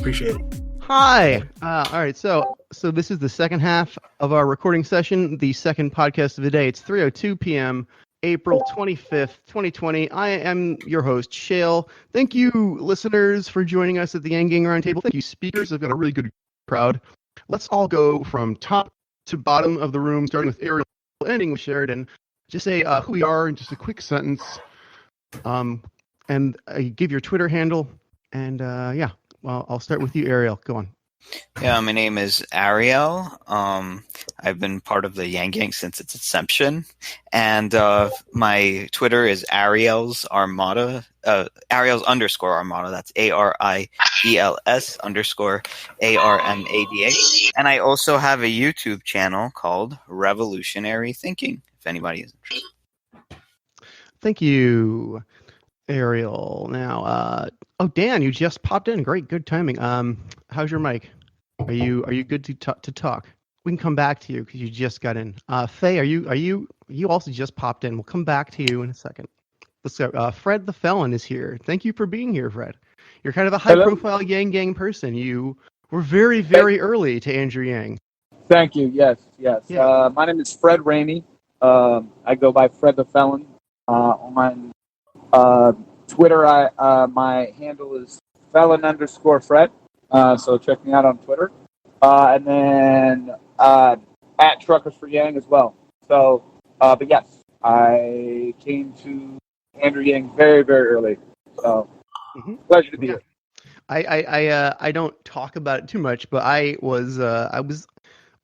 Appreciate it. Hi. All right. So this is the second half of our recording session, the second podcast of the day. It's 3:02 p.m., April 25th, 2020. I am your host, Shale. Thank you, listeners, for joining us at the Yang Gang Roundtable. Thank you, speakers. I've got a really good crowd. Let's all go from top to bottom of the room, starting with Ariel, ending with Sheridan. Just say who we are in just a quick sentence, and give your Twitter handle, and yeah. Well, I'll start with you, Ariel. Go on. Yeah, my name is Ariel. I've been part of the Yang Gang since its inception, and my Twitter is Ariel's Armada, Ariel's_Armada. That's ARIELS_ARMADA. And I also have a YouTube channel called Revolutionary Thinking, if anybody is interested. Thank you, Ariel. Now, Dan, you just popped in. Great, good timing. How's your mic? Are you good to talk? We can come back to you because you just got in. Faye, you also just popped in. We'll come back to you in a second. Let's go. Fred the Felon is here. Thank you for being here, Fred. You're kind of a high-profile Yang Gang person. You were very, very early to Andrew Yang. Thank you. Yes. Yeah. My name is Fred Ramey. I go by Fred the Felon. On Twitter, my handle is Felon_Fred. So check me out on Twitter. And then at Truckers for Yang as well. So, but yes, I came to Andrew Yang very, very early. So, pleasure to be here. I don't talk about it too much, but I was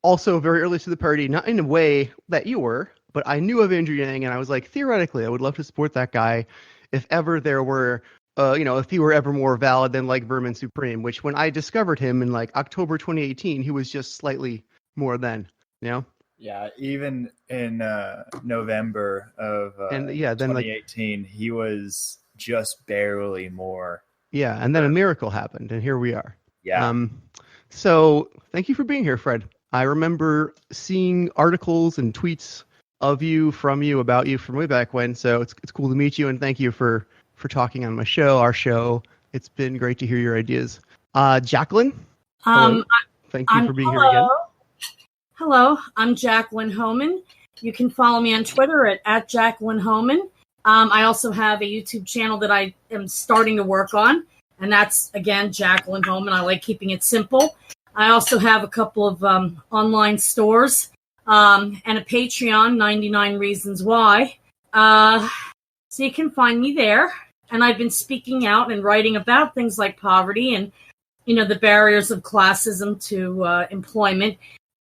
also very early to the party, not in a way that you were, but I knew of Andrew Yang, and I was like, theoretically, I would love to support that guy if ever there were, if he were ever more valid than like Vermin Supreme, which when I discovered him in like October 2018, he was just slightly more than, Yeah, even in November of 2018, he was just barely more. Yeah, and then a miracle happened, and here we are. Yeah. So thank you for being here, Fred. I remember seeing articles and tweets of you, about you from way back when, so it's cool to meet you, and thank you for talking on our show. It's been great to hear your ideas. Jacqueline, hello. Thank you for being here again. Hello, I'm Jacqueline Homan. You can follow me on Twitter at Jacqueline Homan. I also have a YouTube channel that I am starting to work on, and that's, again, Jacqueline Homan. I like keeping it simple. I also have a couple of online stores and a Patreon, 99 Reasons Why. So you can find me there. And I've been speaking out and writing about things like poverty and, the barriers of classism to employment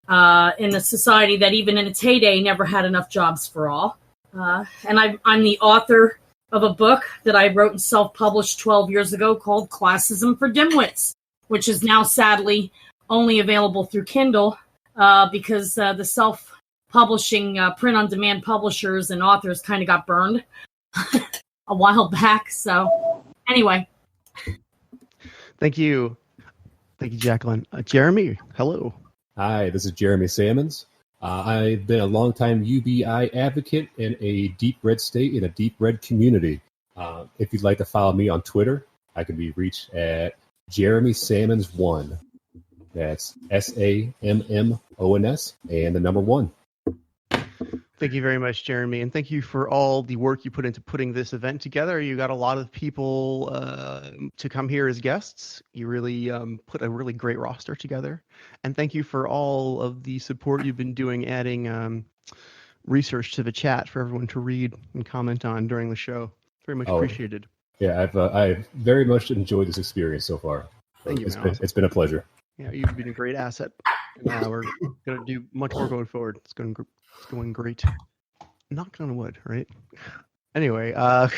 in a society that even in its heyday never had enough jobs for all. And I'm the author of a book that I wrote and self-published 12 years ago called Classism for Dimwits, which is now sadly only available through Kindle because the self-publishing print-on-demand publishers and authors kind of got burned a while back. So anyway. Thank you, Jacqueline. Jeremy, hello. Hi, this is Jeremy Sammons. I've been a longtime UBI advocate in a deep red state, in a deep red community. If you'd like to follow me on Twitter, I can be reached at Jeremy Sammons1. That's SAMMONS and the number 1. Thank you very much, Jeremy, and thank you for all the work you put into putting this event together. You got a lot of people to come here as guests. You really put a really great roster together, and thank you for all of the support you've been doing, adding research to the chat for everyone to read and comment on during the show. Very much appreciated. Yeah, I've very much enjoyed this experience so far. Thank you. It's been a pleasure. Yeah, you've been a great asset. We're going to do much more going forward. It's going great. Knock on wood, right? Anyway, I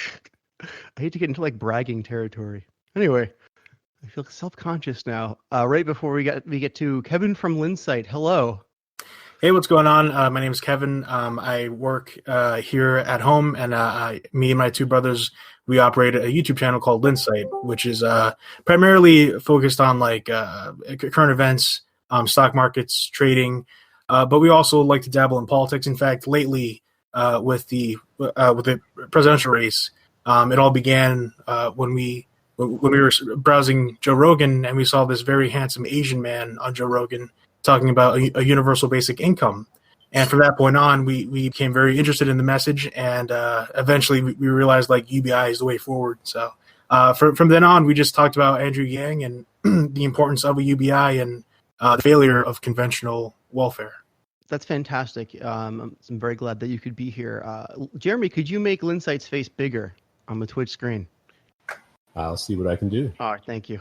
hate to get into like bragging territory. Anyway, I feel self-conscious now. Right before we get to Kevin from Lynsight. Hello. Hey, what's going on? My name is Kevin. I work here at home, and me and my two brothers, we operate a YouTube channel called Lynsight, which is primarily focused on like current events, stock markets, trading, but we also like to dabble in politics. In fact, lately with the presidential race, it all began when we when we were browsing Joe Rogan and we saw this very handsome Asian man on Joe Rogan talking about a universal basic income. And from that point on, we became very interested in the message, and eventually we realized like UBI is the way forward. So from then on, we just talked about Andrew Yang and the importance of a UBI and the failure of conventional welfare. That's fantastic. I'm very glad that you could be here. Jeremy, could you make Lynsight's face bigger on the Twitch screen? I'll see what I can do. All right, thank you.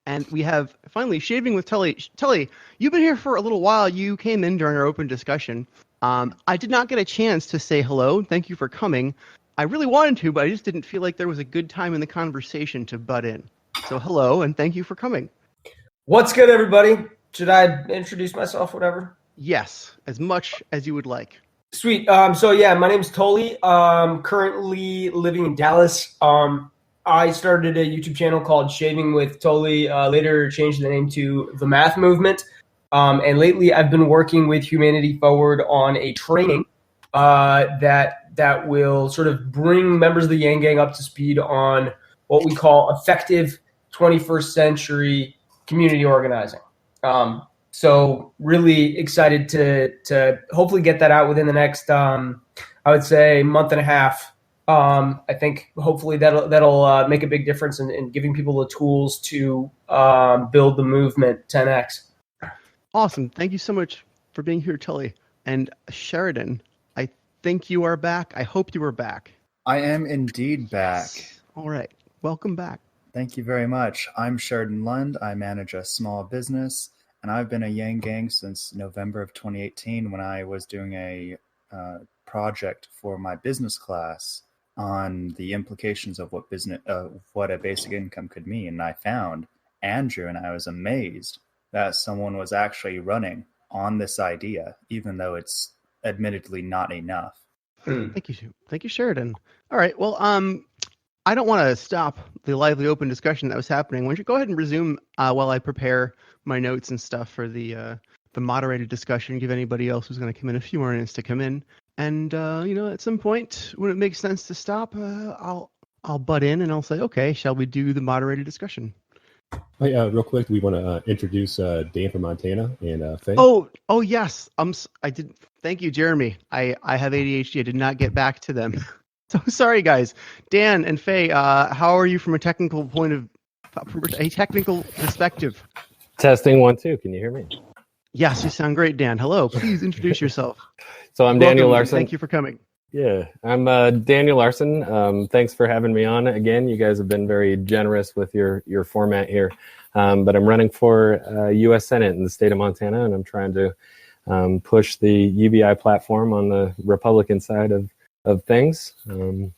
And we have, finally, Shaving with Tully. Tully, you've been here for a little while. You came in during our open discussion. I did not get a chance to say hello. Thank you for coming. I really wanted to, but I just didn't feel like there was a good time in the conversation to butt in. So hello, and thank you for coming. What's good, everybody? Should I introduce myself, whatever? Yes, as much as you would like. Sweet. My name's Tully. Currently living in Dallas. I started a YouTube channel called Shaving with Tully, later changed the name to The Math Movement. And lately I've been working with Humanity Forward on a training that will sort of bring members of the Yang Gang up to speed on what we call effective 21st century community organizing. So really excited to hopefully get that out within the next, I would say, month and a half. I think hopefully that'll make a big difference in giving people the tools to build the movement 10x. Awesome. Thank you so much for being here, Tully. And Sheridan, I think you are back. I hope you are back. I am indeed back. All right. Welcome back. Thank you very much. I'm Sheridan Lund. I manage a small business, and I've been a Yang Gang since November of 2018 when I was doing a project for my business class on the implications of what a basic income could mean. And I found Andrew, and I was amazed that someone was actually running on this idea, even though it's admittedly not enough. Thank you, Sheridan. All right. Well, I don't want to stop the lively open discussion that was happening. Why don't you go ahead and resume while I prepare my notes and stuff for the moderated discussion. Give anybody else who's going to come in a few more minutes to come in. And, at some point when it makes sense to stop, I'll butt in and I'll say, okay, shall we do the moderated discussion? Hey, real quick, we want to introduce Dan from Montana and Faye. Oh, yes. I did. Thank you, Jeremy. I have ADHD. I did not get back to them. So sorry, guys. Dan and Faye, how are you from a technical perspective? Testing 1 2. Can you hear me? Yes, you sound great, Dan. Hello. Please introduce yourself. So I'm Daniel Larson. Thank you for coming. Yeah, I'm Daniel Larson. Thanks for having me on again. You guys have been very generous with your format here. But I'm running for U.S. Senate in the state of Montana, and I'm trying to push the UBI platform on the Republican side of things. So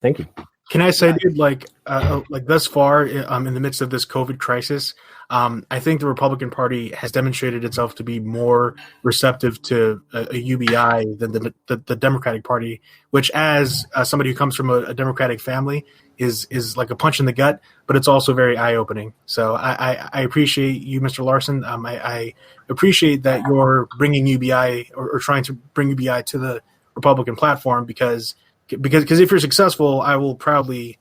thank you. Can I say, dude, like thus far in the midst of this COVID crisis, I think the Republican Party has demonstrated itself to be more receptive to a UBI than the Democratic Party, which, as somebody who comes from a Democratic family, is like a punch in the gut, but it's also very eye-opening. So I appreciate you, Mr. Larson. I appreciate that you're bringing UBI or trying to bring UBI to the Republican platform because if you're successful, I will proudly,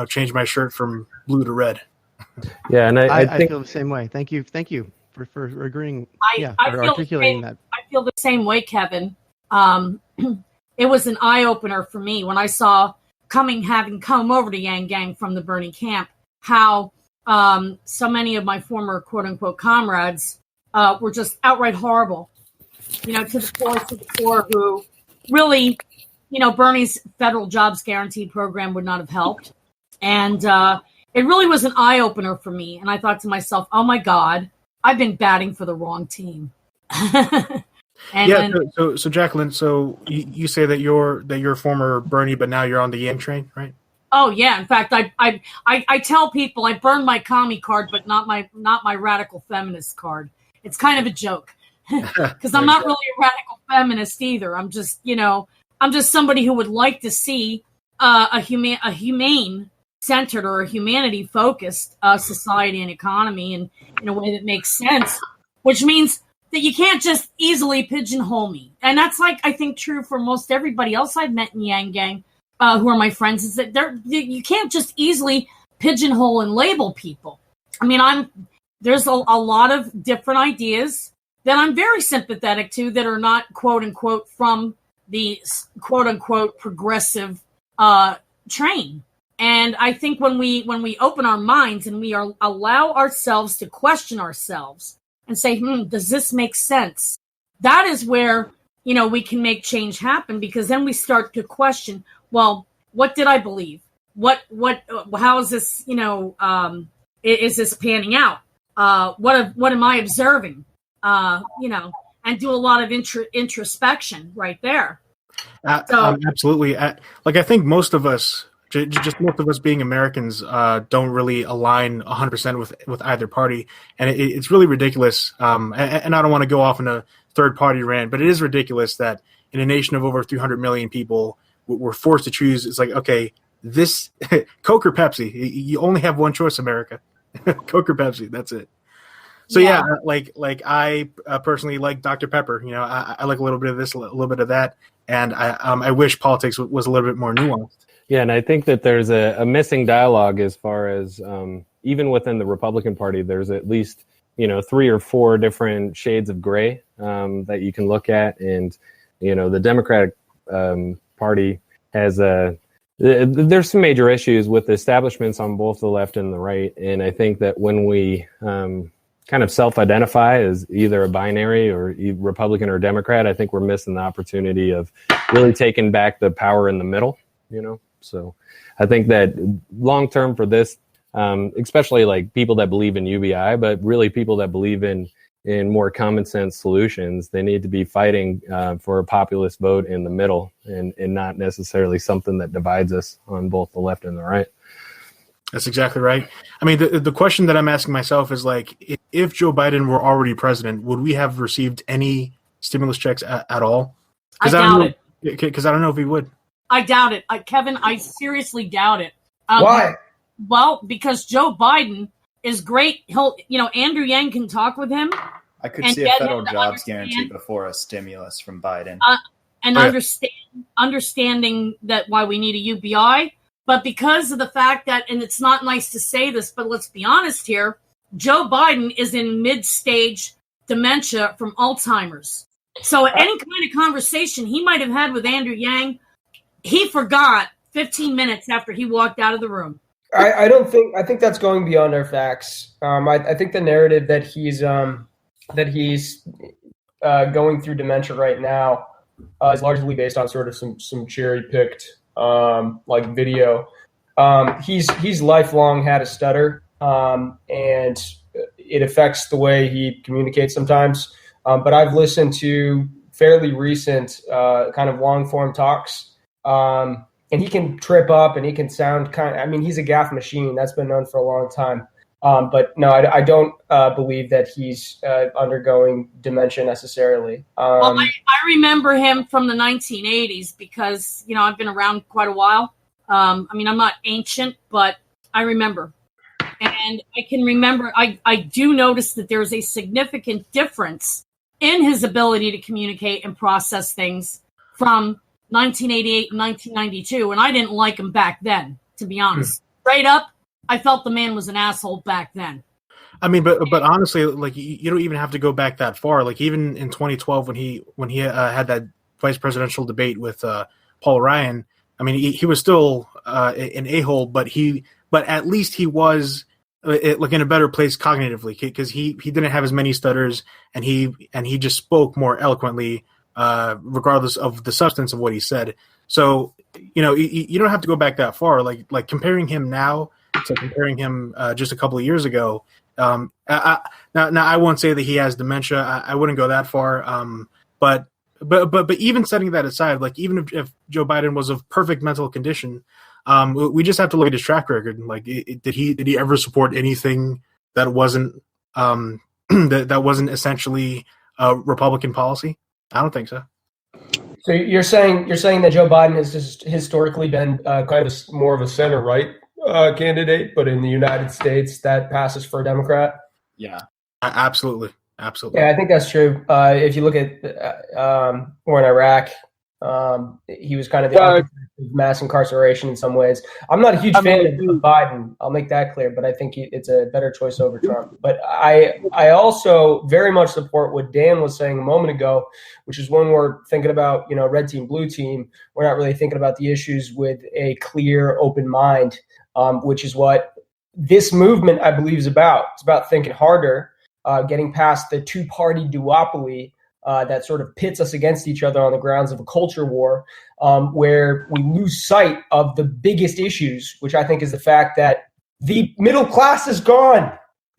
change my shirt from blue to red. Yeah, and I think feel the same way. Thank you for agreeing. For articulating that. I feel the same way, Kevin. It was an eye opener for me when I saw having come over to Yang Gang from the Bernie camp, how so many of my former quote unquote comrades were just outright horrible. To the core who really. Bernie's federal jobs guarantee program would not have helped. And it really was an eye-opener for me. And I thought to myself, oh, my God, I've been batting for the wrong team. So Jacqueline, so you say that you're former Bernie, but now you're on the Yang train, right? Oh, yeah. In fact, I tell people I burned my commie card, but not my radical feminist card. It's kind of a joke because I'm not really a radical feminist either. I'm just, I'm just somebody who would like to see a humane-centered or a humanity-focused society and economy in a way that makes sense, which means that you can't just easily pigeonhole me. And that's I think true for most everybody else I've met in Yang Gang. who are my friends, is that you can't just easily pigeonhole and label people. I mean, there's a lot of different ideas that I'm very sympathetic to that are not quote unquote from the quote unquote progressive train. And I think when we open our minds and we allow ourselves to question ourselves and say, does this make sense? That is where, we can make change happen, because then we start to question, well, what did I believe? How is this, is this panning out? What am I observing? And do a lot of introspection right there. Absolutely. I think most of us, just most of us being Americans, don't really align 100% with either party, and it's really ridiculous. And I don't want to go off on a third-party rant, but it is ridiculous that in a nation of over 300 million people, we're forced to choose. It's like, okay, this Coke or Pepsi? You only have one choice, America. Coke or Pepsi? That's it. So yeah, I personally like Dr. Pepper. I like a little bit of this, a little bit of that, and I wish politics was a little bit more nuanced. Yeah, and I think that there's a missing dialogue as far as even within the Republican Party, there's at least 3 or 4 different shades of gray that you can look at, and the Democratic Party has there's some major issues with the establishments on both the left and the right, and I think that when we kind of self-identify as either a binary or Republican or Democrat, I think we're missing the opportunity of really taking back the power in the middle. So I think that long term for this, especially like people that believe in UBI, but really people that believe in more common sense solutions, they need to be fighting for a populist vote in the middle and not necessarily something that divides us on both the left and the right. That's exactly right. I mean, the question that I'm asking myself is like, if Joe Biden were already president, would we have received any stimulus checks at all? I doubt it. Because I don't know if he would. I doubt it. Kevin, I seriously doubt it. Why? Well, because Joe Biden is great. Andrew Yang can talk with him. I could see a federal jobs guarantee before a stimulus from Biden. Understanding that why we need a UBI. But because of the fact that, and it's not nice to say this, but let's be honest here, Joe Biden is in mid-stage dementia from Alzheimer's. So any kind of conversation he might have had with Andrew Yang, he forgot 15 minutes after he walked out of the room. I think that's going beyond our facts. I think the narrative that he's going through dementia right now is largely based on sort of some cherry-picked like video. He's lifelong had a stutter, and it affects the way he communicates sometimes. But I've listened to fairly recent kind of long-form talks, and he can trip up and he can sound he's a gaffe machine. That's been known for a long time. But no, I don't believe that he's undergoing dementia necessarily. Well, I remember him from the 1980s because, I've been around quite a while. I'm not ancient, but I remember. And I can remember, I do notice that there's a significant difference in his ability to communicate and process things from 1988 and 1992. And I didn't like him back then, to be honest. Straight up, I felt the man was an asshole back then. I mean, but honestly, like you don't even have to go back that far. Like even in 2012, when he had that vice presidential debate with Paul Ryan, I mean, he was still an a-hole, but at least he was like in a better place cognitively because he didn't have as many stutters and he just spoke more eloquently, regardless of the substance of what he said. So you don't have to go back that far. Like comparing him now to comparing him just a couple of years ago. Now I won't say that he has dementia. I wouldn't go that far. But even setting that aside, like even if Joe Biden was of perfect mental condition, we just have to look at his track record. Like, did he ever support anything that wasn't that wasn't essentially Republican policy? I don't think so. So you're saying that Joe Biden has just historically been kind of more of a center-right candidate, but in the United States that passes for a Democrat? Yeah, absolutely. Yeah, I think that's true. If you look at war in Iraq, He was kind of the architect of mass incarceration in some ways. I'm not a huge fan of Biden. I'll make that clear, but I think it's a better choice over Trump. But I also very much support what Dan was saying a moment ago, which is when we're thinking about, red team, blue team, we're not really thinking about the issues with a clear, open mind, which is what this movement, I believe, is about. It's about thinking harder, getting past the two-party duopoly that sort of pits us against each other on the grounds of a culture war, where we lose sight of the biggest issues, which I think is the fact that the middle class is gone.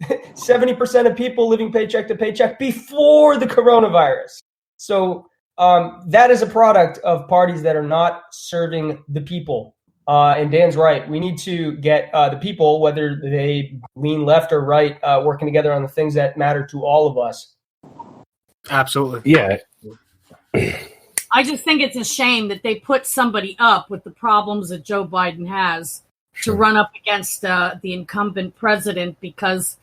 70% of people living paycheck to paycheck before the coronavirus. So that is a product of parties that are not serving the people. And Dan's right. We need to get the people, whether they lean left or right, working together on the things that matter to all of us. Absolutely. Yeah. I just think it's a shame that they put somebody up with the problems that Joe Biden has to run up against the incumbent president, because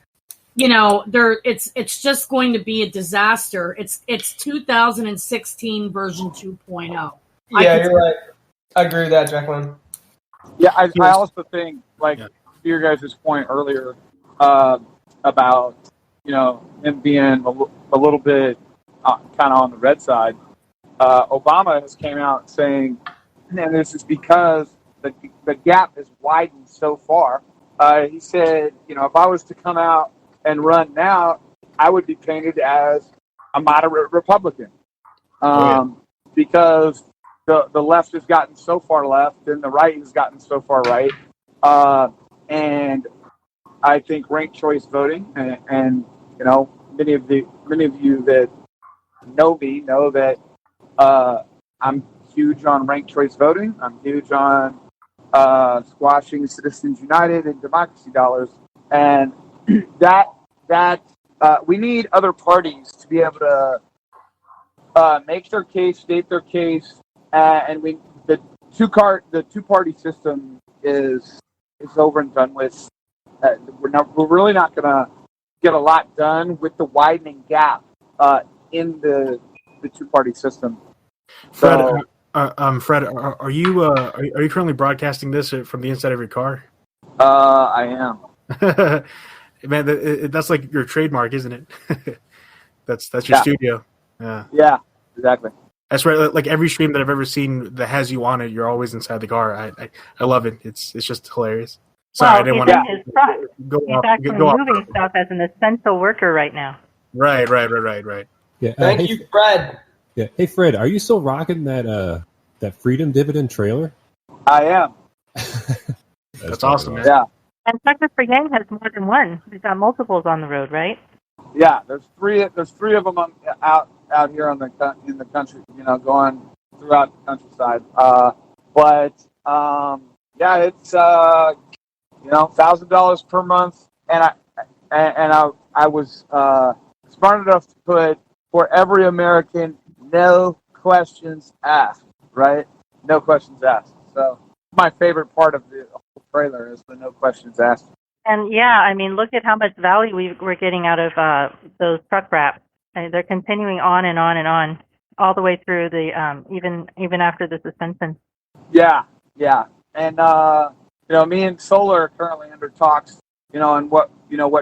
it's just going to be a disaster. It's 2016 version 2.0. Yeah, you're right. I agree with that, Jacqueline. Yeah, I also think, to your guys' point earlier about him being a little bit kind of on the red side. Obama has came out saying, and this is because the gap has widened so far. He said, if I was to come out and run now, I would be painted as a moderate Republican, because the left has gotten so far left and the right has gotten so far right, and I think ranked choice voting and many of you that know me know that I'm huge on ranked choice voting. I'm huge on squashing Citizens United and democracy dollars, and that we need other parties to be able to make their case, state their case, and the two-party system is over and done with. We're really not going to get a lot done with the widening gap in the two-party system. Fred, Fred, are you currently broadcasting this from the inside of your car? I am. Man, that's like your trademark, isn't it? that's your studio. Yeah, exactly. That's right. Like every stream that I've ever seen that has you on it, you're always inside the car. I love it. It's just hilarious. Sorry, I didn't want to go He's off. actually moving stuff as an essential worker right now. Right. Yeah. Thank you, Fred. Yeah. Hey, Fred, are you still rocking that Freedom Dividend trailer? I am. That's awesome, man. Yeah. And Texas for Yang has more than one. We've got multiples on the road, right? Yeah, there's three of them out here in the country, going throughout the countryside. It's $1,000 per month, and I was smart enough to put for every American, no questions asked, right? No questions asked. So my favorite part of the whole trailer is the no questions asked. And look at how much value we're getting out of those truck wraps. They're continuing on and on and on, all the way through the even after the suspension. Yeah, and me and Solar are currently under talks, and what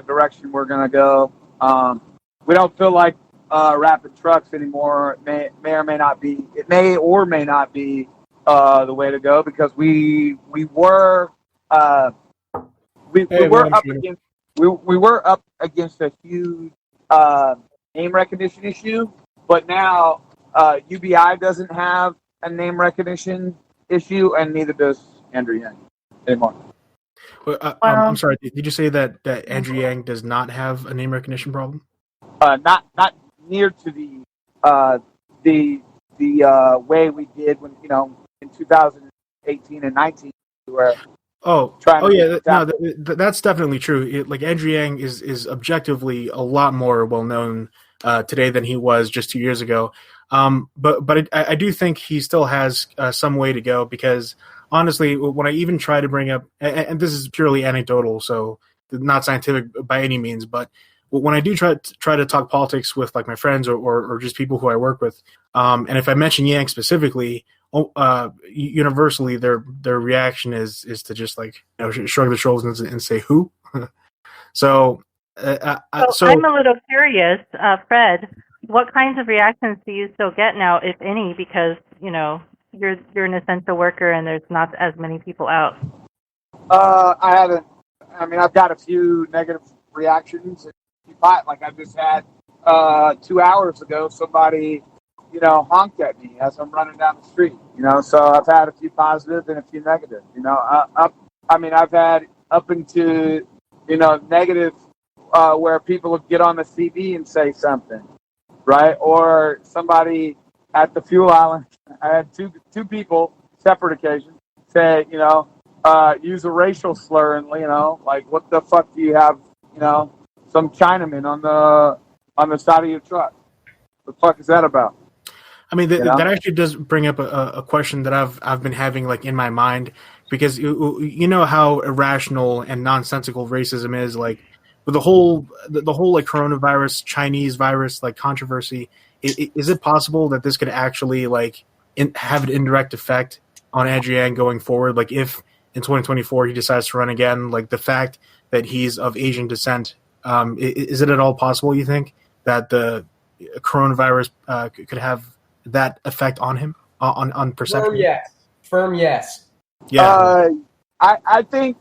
direction we're gonna go. We don't feel like rapid trucks anymore. It may or may not be. It may or may not be the way to go, because we were up against a huge name recognition issue, but now UBI doesn't have a name recognition issue, and neither does Andrew Yang anymore. I'm sorry. Did you say that Andrew Yang does not have a name recognition problem? Not near to the way we did when in 2018 and 19 where. That's definitely true. Like Andrew Yang is objectively a lot more well known today than he was just 2 years ago. But I do think he still has some way to go, because honestly, when I even try to bring up, and this is purely anecdotal, so not scientific by any means, but when I do try to talk politics with like my friends or just people who I work with, and if I mention Yang specifically, universally their reaction is to just like shrug their shoulders and say who. So I'm a little curious, Fred. What kinds of reactions do you still get now, if any? Because you're an essential worker and there's not as many people out. I haven't. I mean, I've got a few negative reactions. Like I just had 2 hours ago, somebody honked at me as I'm running down the street. So I've had a few positive and a few negative. I've had up into negative where people would get on the CB and say something, right? Or somebody at the fuel island. I had two people, separate occasions, say use a racial slur and like what the fuck do you have some Chinaman on the side of your truck? What the fuck is that about? I mean, that actually does bring up a question that I've been having like in my mind, because you know how irrational and nonsensical racism is, like with the whole like coronavirus, Chinese virus like controversy. Is it possible that this could actually like have an indirect effect on Andrew Yang going forward? Like if in 2024 he decides to run again, like the fact that he's of Asian descent, is it at all possible, you think, that the coronavirus could have that effect on him, on perception? Firm yes. Yeah. I think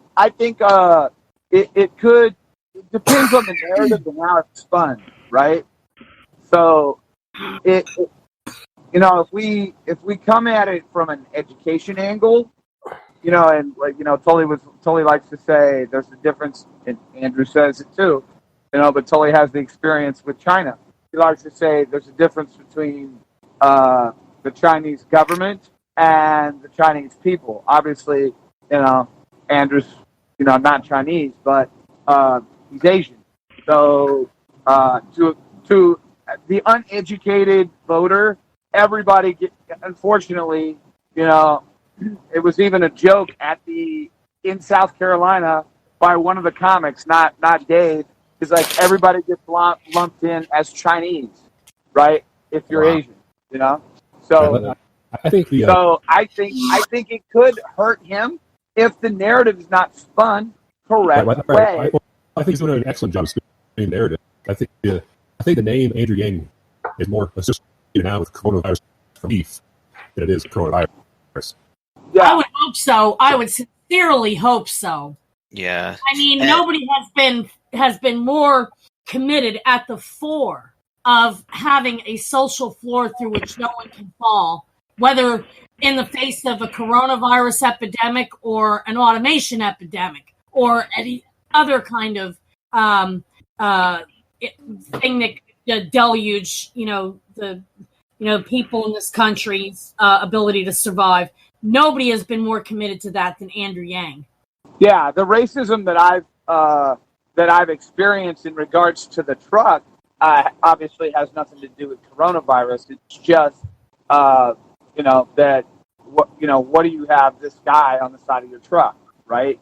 it could. It depends on the narrative and how it's spun, right? So if we come at it from an education angle, and like Tully likes to say there's a difference, and Andrew says it too, but Tully has the experience with China. He likes to say there's a difference between the Chinese government and the Chinese people. Obviously, Andrew's not Chinese, but he's Asian. So to the uneducated voter, everybody unfortunately, it was even a joke in South Carolina by one of the comics, not Dave. Is like everybody gets lumped in as Chinese, right? If you're Asian, So I think I think it could hurt him if the narrative is not spun correct way. I think he's doing an excellent job spinning the narrative. I think the name Andrew Yang is more associated now with coronavirus from beef than it is coronavirus. Yeah. I would hope so. I would sincerely hope so. Yeah. I mean, nobody has been more committed at the fore of having a social floor through which no one can fall, whether in the face of a coronavirus epidemic or an automation epidemic or any other kind of thing that could deluge, the people in this country's ability to survive. Nobody has been more committed to that than Andrew Yang. Yeah, the racism that I've experienced in regards to the truck obviously has nothing to do with coronavirus. It's just what do you have this guy on the side of your truck, right?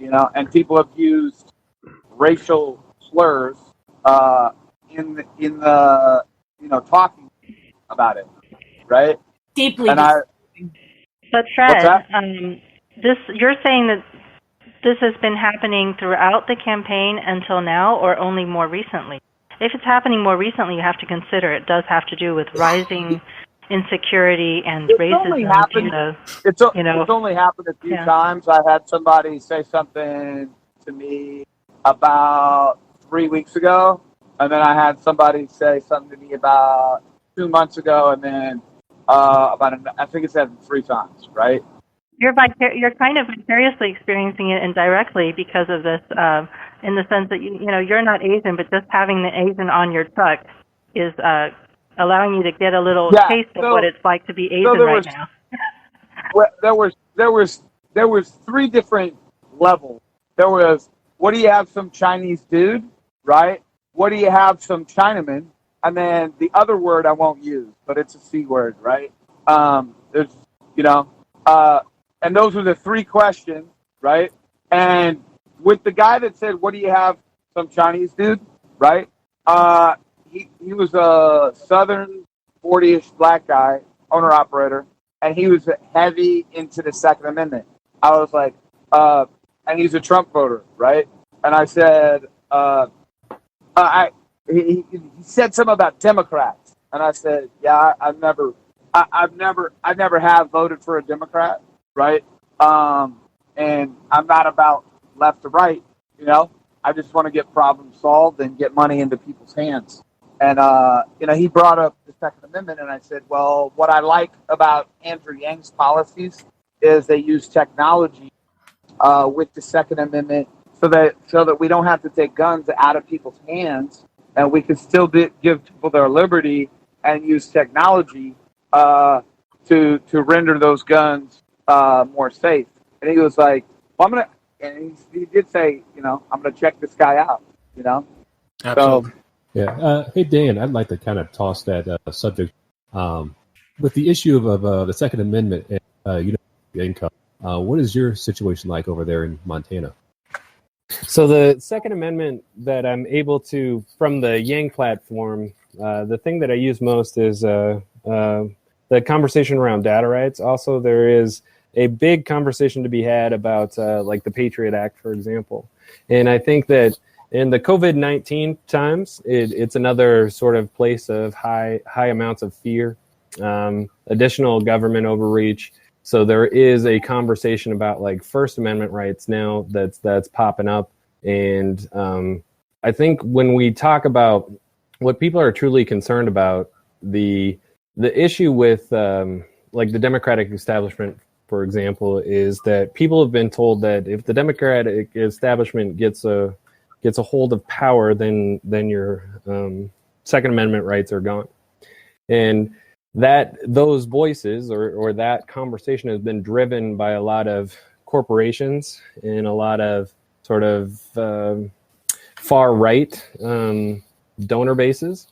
And people have used racial slurs in the talking about it, right? Deeply. But Fred, you're saying that this has been happening throughout the campaign until now, or only more recently? If it's happening more recently, you have to consider it does have to do with rising insecurity and racism. It's only happened a few times. I had somebody say something to me about 3 weeks ago, and then I had somebody say something to me about 2 months ago, and then I think it's happened 3 times, right? You're kind of vicariously experiencing it indirectly because of this, in the sense that you're not Asian, but just having the Asian on your truck is allowing you to get a little taste of what it's like to be Asian now. Well, there was 3 different levels. There was, what do you have, some Chinese dude, right? What do you have, some Chinaman? And then the other word I won't use, but it's a C word, right? There's, and those were the 3 questions, right? And with the guy that said, what do you have, some Chinese dude? right? He was a Southern 40-ish black guy, owner operator, and he was heavy into the Second Amendment. I was like, and he's a Trump voter, right? And I said, he said something about Democrats, and I said, yeah, I've never have voted for a Democrat, right? And I'm not about left to right, you know. I just want to get problems solved and get money into people's hands. And he brought up the Second Amendment, and I said, well, what I like about Andrew Yang's policies is they use technology with the Second Amendment so that we don't have to take guns out of people's hands, and we can still give people their liberty and use technology to render those guns more safe. And he was like, well, I'm gonna, and he did say, I'm gonna check this guy out, Absolutely. So, yeah. Hey, Dan, I'd like to kind of toss that subject with the issue of the Second Amendment and income. What is your situation like over there in Montana? So the Second Amendment that I'm able to, from the Yang platform, the thing that I use most is the conversation around data rights. Also, there is a big conversation to be had about like the Patriot Act, for example. And I think that in the COVID-19 times, it's another sort of place of high amounts of fear, additional government overreach. So there is a conversation about like First Amendment rights now that's popping up. And I think when we talk about what people are truly concerned about, the issue with like the Democratic establishment, for example, is that people have been told that if the Democratic establishment gets a hold of power, then your Second Amendment rights are gone. And that those voices or that conversation has been driven by a lot of corporations and a lot of sort of far right donor bases,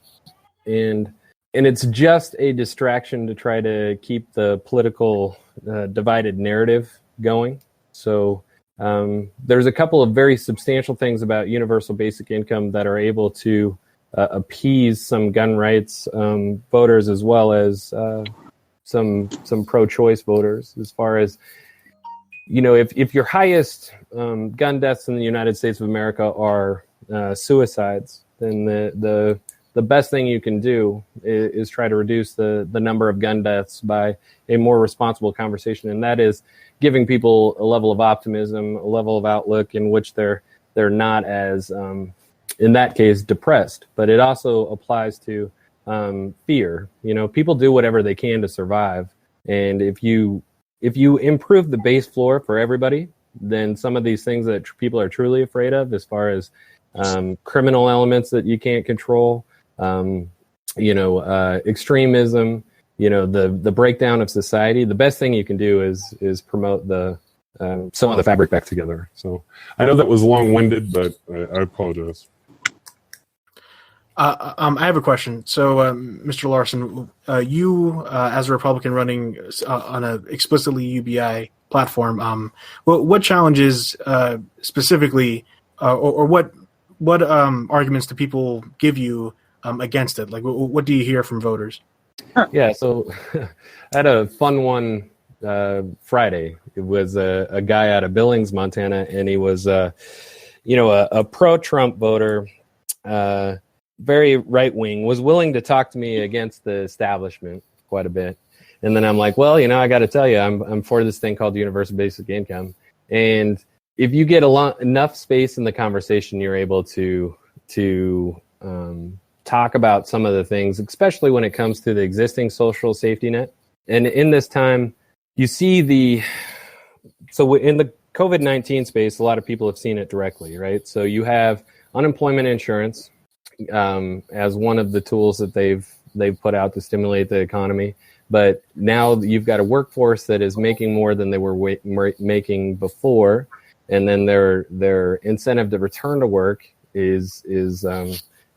and it's just a distraction to try to keep the political divided narrative going. So there's a couple of very substantial things about universal basic income that are able to appease some gun rights voters as well as some pro-choice voters. As far as if your highest gun deaths in the United States of America are suicides, then the best thing you can do is try to reduce the number of gun deaths by a more responsible conversation, and that is giving people a level of optimism, a level of outlook in which they're not as in that case depressed. But it also applies to fear. People do whatever they can to survive, and if you improve the base floor for everybody, then some of these things that people are truly afraid of, as far as criminal elements that you can't control, extremism, the breakdown of society, the best thing you can do is promote some of the fabric back together. So I know that was long-winded, but I apologize. I have a question. So, Mr. Larson, you as a Republican running on a explicitly UBI platform, what challenges specifically, or what arguments do people give you against it? Like, what do you hear from voters? Yeah, so I had a fun one Friday. It was a guy out of Billings, Montana, and he was a pro-Trump voter. Very right wing, was willing to talk to me against the establishment quite a bit. And then I'm like, well, I got to tell you, I'm for this thing called universal basic income. And if you get enough space in the conversation, you're able to talk about some of the things, especially when it comes to the existing social safety net. And in this time, you see so in the COVID-19 space, a lot of people have seen it directly, right? So you have unemployment insurance as one of the tools that they've put out to stimulate the economy. But now you've got a workforce that is making more than they were making before, and then their incentive to return to work is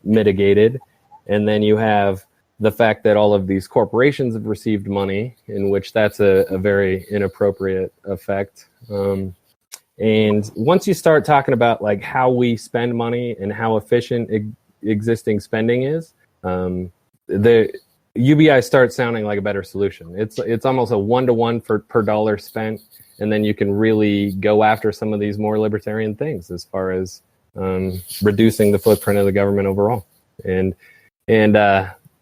mitigated. And then you have the fact that all of these corporations have received money, in which that's a very inappropriate effect. And once you start talking about like how we spend money and how efficient existing spending is, the UBI starts sounding like a better solution. It's almost a 1-to-1 per dollar spent, and then you can really go after some of these more libertarian things as far as reducing the footprint of the government overall. And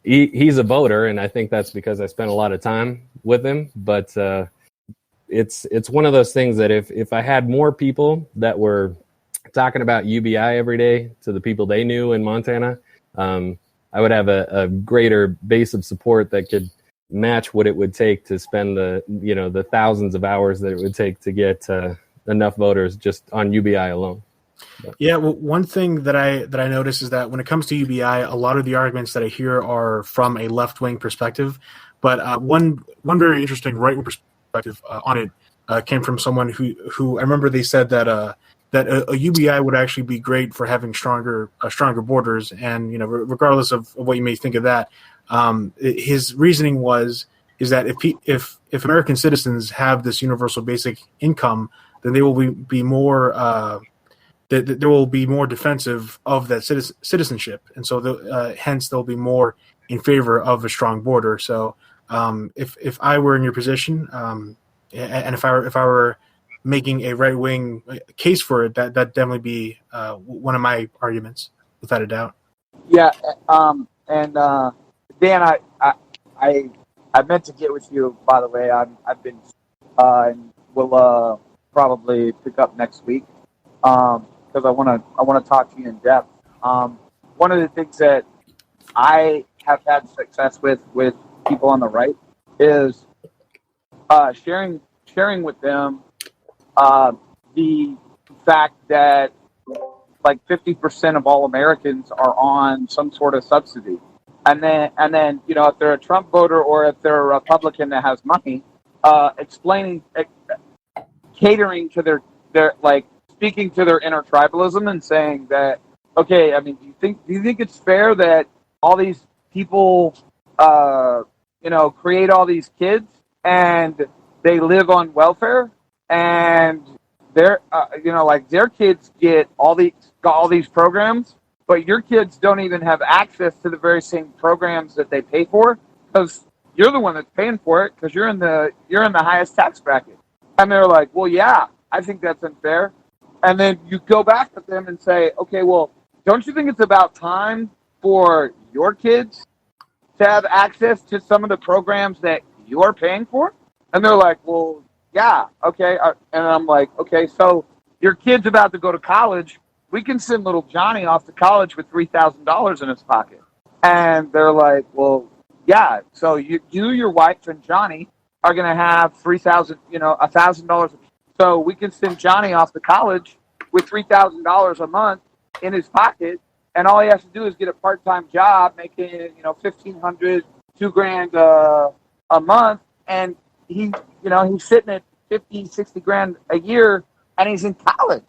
he's a voter, and I think that's because I spent a lot of time with him. But it's one of those things that if I had more people that were talking about UBI every day to the people they knew in Montana, I would have a greater base of support that could match what it would take to spend the thousands of hours that it would take to get enough voters just on UBI alone. Yeah, well, one thing that I notice is that when it comes to UBI, a lot of the arguments that I hear are from a left-wing perspective, but one very interesting right-wing perspective on it came from someone who I remember they said that a UBI would actually be great for having stronger borders, and regardless of what you may think of that, his reasoning is that if American citizens have this universal basic income, then they will be more there will be more defensive of that citizenship, and so hence they'll be more in favor of a strong border. So if I were in your position, and if I were making a right wing case for it, that definitely be one of my arguments, without a doubt. Yeah, and Dan, I meant to get with you. By the way, I've been and we'll probably pick up next week because I want to talk to you in depth. One of the things that I have had success with people on the right is sharing with them the fact that like 50% of all Americans are on some sort of subsidy, and then if they're a Trump voter or if they're a Republican that has money, catering to their like speaking to their inner tribalism and saying that, okay, I mean, do you think it's fair that all these people create all these kids and they live on welfare, and they're their kids get all these programs, but your kids don't even have access to the very same programs that they pay for because you're the one that's paying for it because you're in the highest tax bracket. And they're like, well, yeah, I think that's unfair. And then you go back with them and say, okay, well, don't you think it's about time for your kids to have access to some of the programs that you're paying for? And they're like, well, yeah, okay. And I'm like, okay, so your kid's about to go to college. We can send little Johnny off to college with $3,000 in his pocket. And they're like, well, yeah, so you, your wife, and Johnny are going to have $1,000. So we can send Johnny off to college with $3,000 a month in his pocket, and all he has to do is get a part-time job making $1,500, $2,000 a month, and he's sitting at $50,000-$60,000 a year, and he's in college.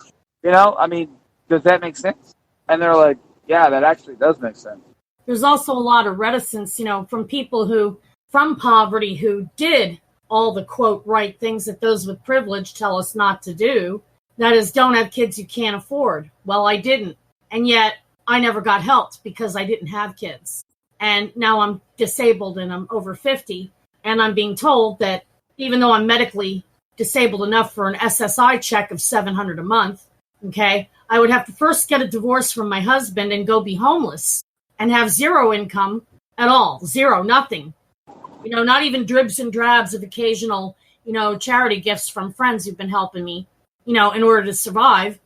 I mean, does that make sense? And they're like, yeah, that actually does make sense. There's also a lot of reticence, from people from poverty who did all the, quote, right things that those with privilege tell us not to do. That is, don't have kids you can't afford. Well, I didn't. And yet I never got helped because I didn't have kids. And now I'm disabled and I'm over 50. And I'm being told that even though I'm medically disabled enough for an SSI check of $700 a month, okay, I would have to first get a divorce from my husband and go be homeless and have zero income at all. Zero, nothing. Not even dribs and drabs of occasional, charity gifts from friends who've been helping me, in order to survive,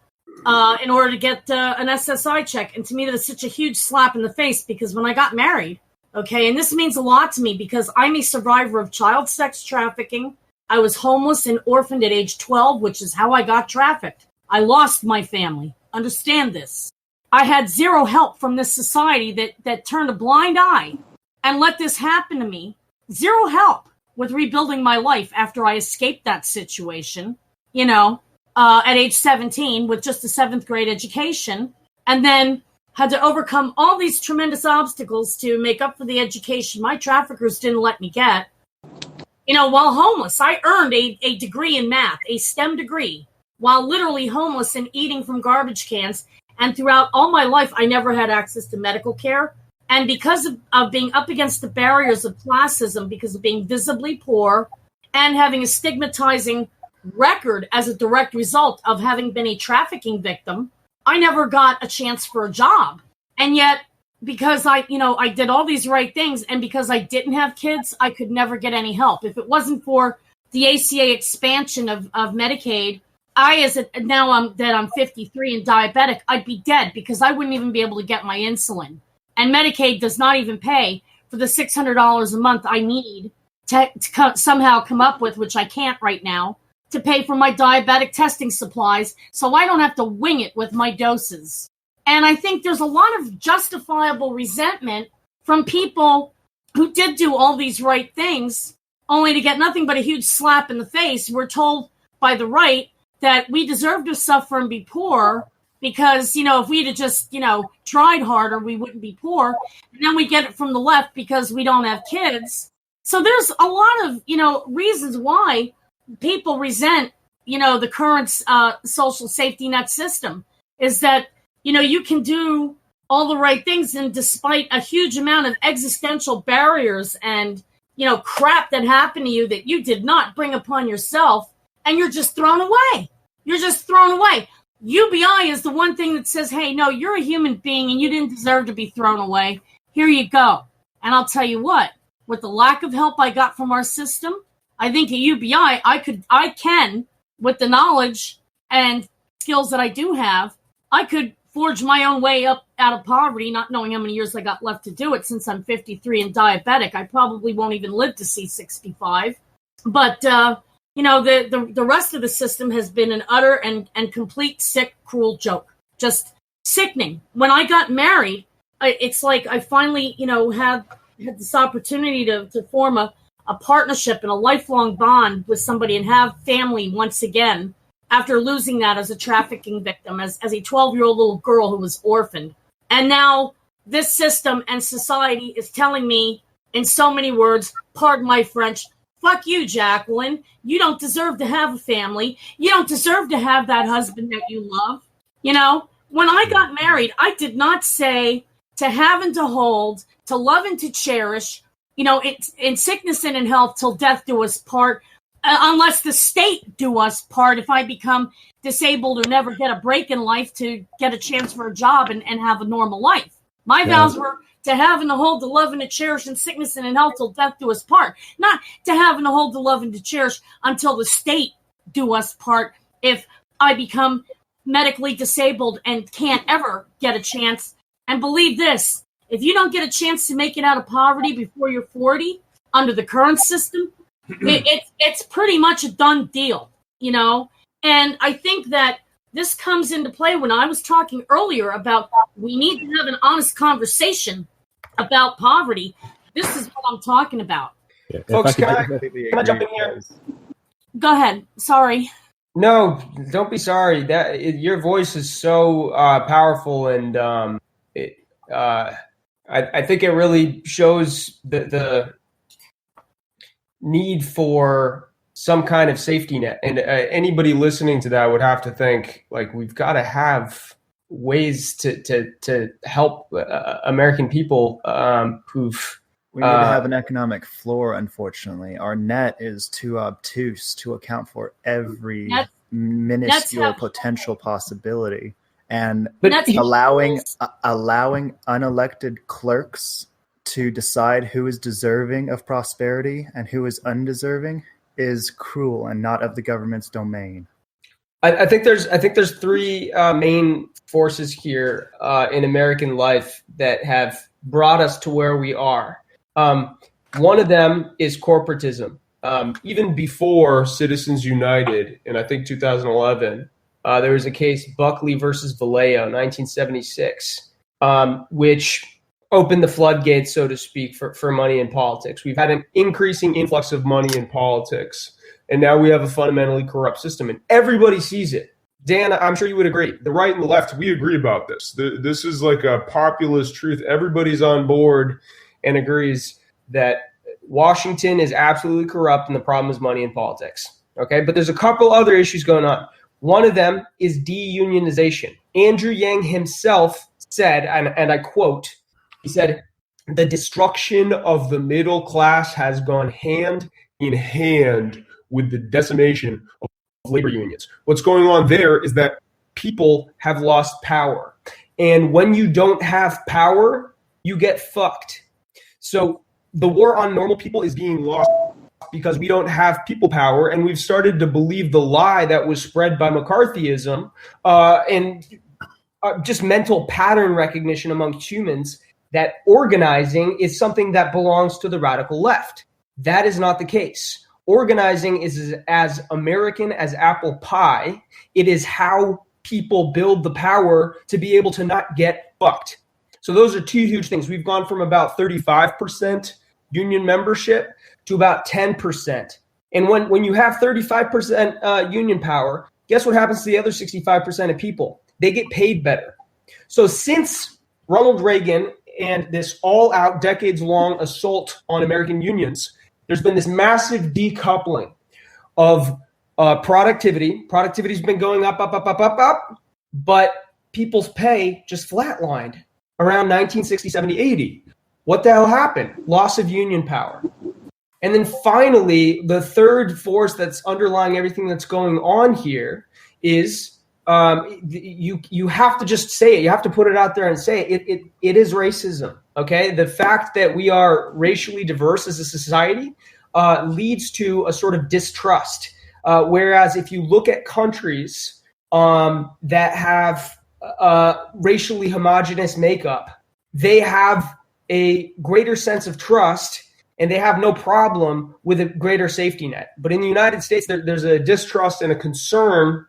in order to get an SSI check. And to me, that is such a huge slap in the face because when I got married, okay, and this means a lot to me because I'm a survivor of child sex trafficking. I was homeless and orphaned at age 12, which is how I got trafficked. I lost my family. Understand this. I had zero help from this society that turned a blind eye and let this happen to me. Zero help with rebuilding my life after I escaped that situation, at age 17 with just a 7th grade education, and then had to overcome all these tremendous obstacles to make up for the education my traffickers didn't let me get. While homeless, I earned a degree in math, a STEM degree, while literally homeless and eating from garbage cans And throughout all my life, I never had access to medical care. And because of being up against the barriers of classism, because of being visibly poor and having a stigmatizing record as a direct result of having been a trafficking victim, I never got a chance for a job. And yet, because I did all these right things, and because I didn't have kids, I could never get any help. If it wasn't for the ACA expansion of Medicaid, now I'm 53 and diabetic, I'd be dead because I wouldn't even be able to get my insulin. And Medicaid does not even pay for the $600 a month I need to somehow come up with, which I can't right now, to pay for my diabetic testing supplies so I don't have to wing it with my doses. And I think there's a lot of justifiable resentment from people who did do all these right things only to get nothing but a huge slap in the face. We're told by the right that we deserve to suffer and be poor because, if we'd have just, tried harder, we wouldn't be poor. And then we get it from the left because we don't have kids. So there's a lot of, reasons why people resent, the current social safety net system is that, you can do all the right things, and despite a huge amount of existential barriers and, crap that happened to you that you did not bring upon yourself, and you're just thrown away. You're just thrown away. UBI is the one thing that says, hey, no, you're a human being and you didn't deserve to be thrown away. Here you go. And I'll tell you what, with the lack of help I got from our system, I think at UBI, I can, with the knowledge and skills that I do have, I could forge my own way up out of poverty, not knowing how many years I got left to do it since I'm 53 and diabetic. I probably won't even live to see 65. But, the rest of the system has been an utter and complete sick, cruel joke. Just sickening. When I got married, it's like I finally, had this opportunity to form a partnership and a lifelong bond with somebody and have family once again after losing that as a trafficking victim, as a 12-year-old little girl who was orphaned. And now this system and society is telling me in so many words, pardon my French, fuck you, Jacqueline. You don't deserve to have a family. You don't deserve to have that husband that you love. When I got married, I did not say to have and to hold, to love and to cherish, in sickness and in health till death do us part, unless the state do us part if I become disabled or never get a break in life to get a chance for a job and have a normal life. My vows were to have and to hold, to love and to cherish in sickness and in health till death do us part. Not to have and to hold, to love and to cherish until the state do us part if I become medically disabled and can't ever get a chance. And believe this, if you don't get a chance to make it out of poverty before you're 40 under the current system, it's pretty much a done deal, And I think that this comes into play when I was talking earlier about we need to have an honest conversation about poverty. This is what I'm talking about. Yeah. Folks, can I jump in here? Go ahead. Sorry. No, don't be sorry. Your voice is so powerful, and I think it really shows the need for some kind of safety net. And anybody listening to that would have to think, like, we've got to have ways to help American people who've... We need to have an economic floor, unfortunately. Our net is too obtuse to account for every minuscule potential possibility. And allowing unelected clerks to decide who is deserving of prosperity and who is undeserving is cruel and not of the government's domain. I think there's three main forces here in American life that have brought us to where we are. One of them is corporatism. Even before Citizens United, in I think 2011, there was a case, Buckley versus Vallejo, 1976, which opened the floodgates, so to speak, for money in politics. We've had an increasing influx of money in politics, and now we have a fundamentally corrupt system, and everybody sees it. Dan, I'm sure you would agree. The right and the left, we agree about this. This is like a populist truth. Everybody's on board and agrees that Washington is absolutely corrupt, and the problem is money in politics. Okay, but there's a couple other issues going on. One of them is deunionization. Andrew Yang himself said, and I quote, he said, "The destruction of the middle class has gone hand in hand with the decimation of labor unions." What's going on there is that people have lost power. And when you don't have power, you get fucked. So the war on normal people is being lost because we don't have people power, and we've started to believe the lie that was spread by McCarthyism and just mental pattern recognition amongst humans that organizing is something that belongs to the radical left. That is not the case. Organizing is as American as apple pie. It is how people build the power to be able to not get fucked. So those are two huge things. We've gone from about 35% union membership to about 10%. And when you have 35% union power, guess what happens to the other 65% of people? They get paid better. So since Ronald Reagan and this all-out, decades-long assault on American unions, there's been this massive decoupling of productivity. Productivity's been going up, but people's pay just flatlined around 1960, 70, 80. What the hell happened? Loss of union power. And then finally, the third force that's underlying everything that's going on here is you have to just say it. You have to put it out there and say it. It is racism. Okay, the fact that we are racially diverse as a society leads to a sort of distrust. Whereas if you look at countries that have racially homogenous makeup, they have a greater sense of trust and they have no problem with a greater safety net. But in the United States, there's a distrust and a concern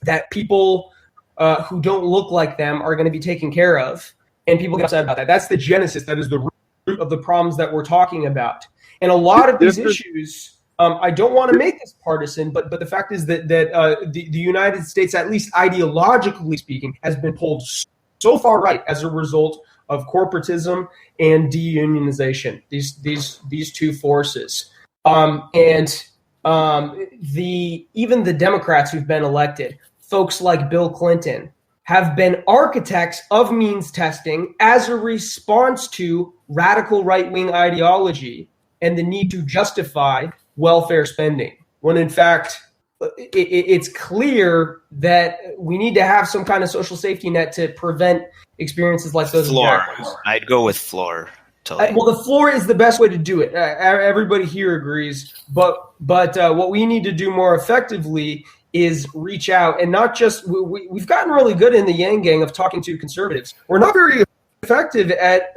that people who don't look like them are going to be taken care of, and people get upset about that. That's the genesis. That is the root of the problems that we're talking about. And a lot of these issues, I don't want to make this partisan, but the fact is that the United States, at least ideologically speaking, has been pulled so far right as a result of corporatism and deunionization. These two forces, even the Democrats who've been elected, folks like Bill Clinton, have been architects of means testing as a response to radical right-wing ideology and the need to justify welfare spending, when in fact it's clear that we need to have some kind of social safety net to prevent experiences like those. Floor. I'd go with floor. Well, the floor is the best way to do it. Everybody here agrees, but what we need to do more effectively is reach out and not just we've gotten really good in the Yang Gang of talking to conservatives. We're not very effective at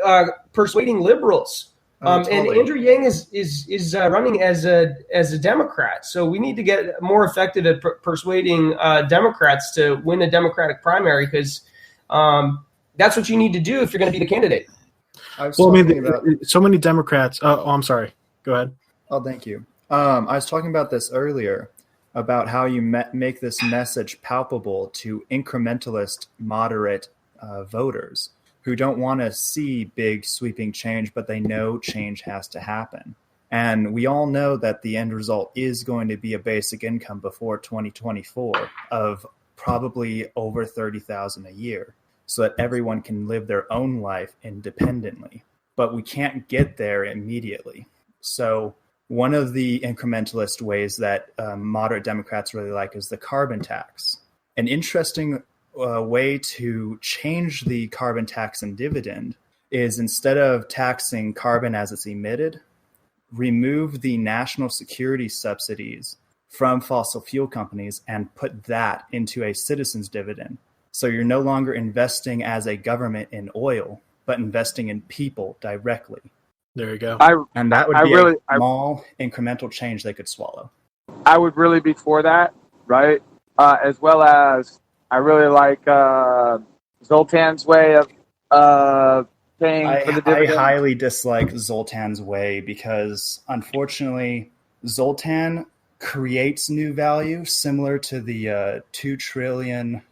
persuading liberals. Totally. And Andrew Yang is running as a Democrat, so we need to get more effective at persuading Democrats to win a Democratic primary, because that's what you need to do if you're going to be the candidate. So many Democrats. I'm sorry. Go ahead. Oh, thank you. I was talking about this earlier, about how you make this message palpable to incrementalist, moderate voters who don't want to see big sweeping change, but they know change has to happen. And we all know that the end result is going to be a basic income before 2024 of probably over $30,000 a year, so that everyone can live their own life independently. But we can't get there immediately. So one of the incrementalist ways that moderate Democrats really like is the carbon tax. An interesting way to change the carbon tax and dividend is, instead of taxing carbon as it's emitted, remove the national security subsidies from fossil fuel companies and put that into a citizen's dividend. So you're no longer investing as a government in oil, but investing in people directly. There you go. And that would be a small incremental change they could swallow. I would really be for that, right? As well as I really like Zoltan's way of paying for the dividend. I highly dislike Zoltan's way because, unfortunately, Zoltan creates new value similar to the $2 trillion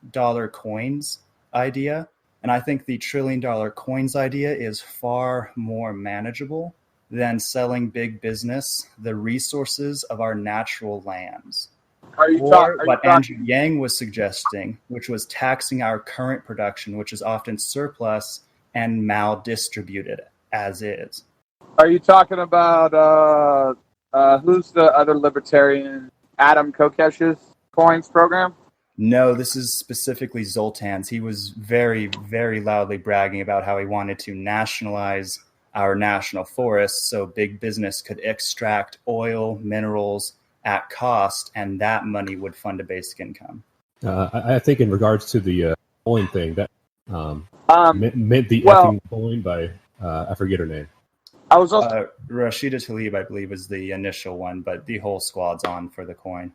coins idea. And I think the $1 trillion coins idea is far more manageable than selling big business the resources of our natural lands. What Andrew Yang was suggesting, which was taxing our current production, which is often surplus and maldistributed as is. Are you talking about who's the other libertarian? Adam Kokesh's coins program? No, this is specifically Zoltan's. He was very, very loudly bragging about how he wanted to nationalize our national forests so big business could extract oil, minerals at cost, and that money would fund a basic income. I think in regards to the coin thing, that meant the effing coin by, I forget her name. I was also Rashida Tlaib, I believe, is the initial one, but the whole squad's on for the coin.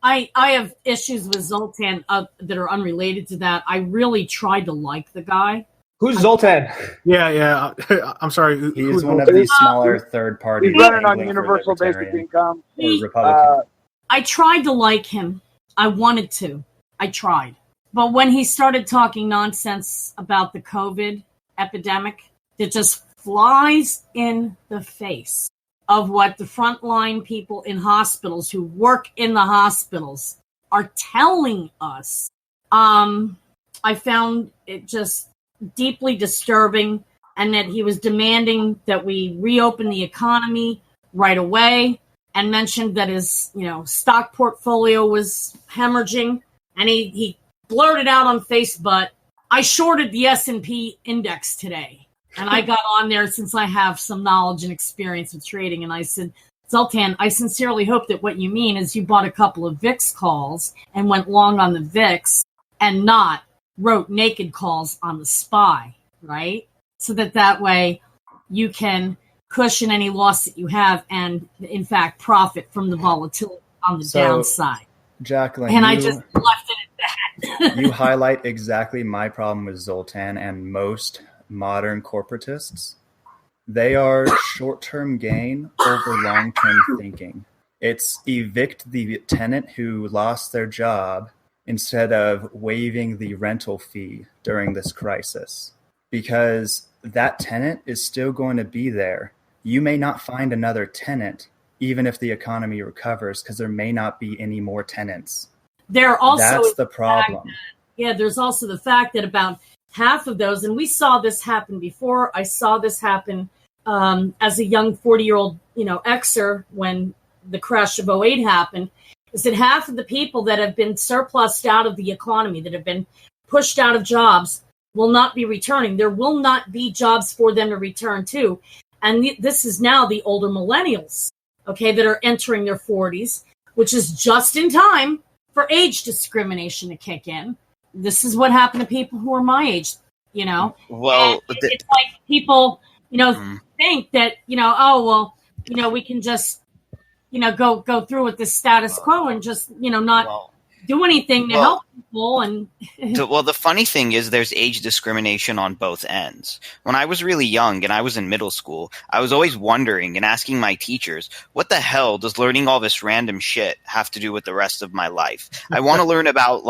I have issues with Zoltan that are unrelated to that. I really tried to like the guy. Who's Zoltan? Yeah. I'm sorry. He's one of the smaller third parties. He's running on universal basic income. Republican. I tried to like him. I wanted to. I tried. But when he started talking nonsense about the COVID epidemic, that just flies in the face of what the frontline people in hospitals who work in the hospitals are telling us, I found it just deeply disturbing, and that he was demanding that we reopen the economy right away, and mentioned that his stock portfolio was hemorrhaging, and he blurted out on Facebook, I shorted the S&P index today. And I got on there since I have some knowledge and experience with trading. And I said, Zoltan, I sincerely hope that what you mean is you bought a couple of VIX calls and went long on the VIX and not wrote naked calls on the SPY, right? So that way you can cushion any loss that you have and, in fact, profit from the volatility on the downside. Jacqueline, and I just left it at that. You highlight exactly my problem with Zoltan and most modern corporatists. They are short-term gain over long-term thinking. It's evict the tenant who lost their job instead of waiving the rental fee during this crisis, because that tenant is still going to be there. You may not find another tenant even if the economy recovers, because there may not be any more tenants. That's the problem. There's also the fact that about half of those, and we saw this happen before. I saw this happen as a young 40-year-old, Xer when the crash of 2008 happened, is that half of the people that have been surplused out of the economy, that have been pushed out of jobs, will not be returning. There will not be jobs for them to return to. And this is now the older millennials, that are entering their 40s, which is just in time for age discrimination to kick in. This is what happened to people who are my age, Well, it's like people, think that, we can just, go through with the status quo and just, not do anything to help people. And the funny thing is there's age discrimination on both ends. When I was really young and I was in middle school, I was always wondering and asking my teachers, what the hell does learning all this random shit have to do with the rest of my life? I want to learn about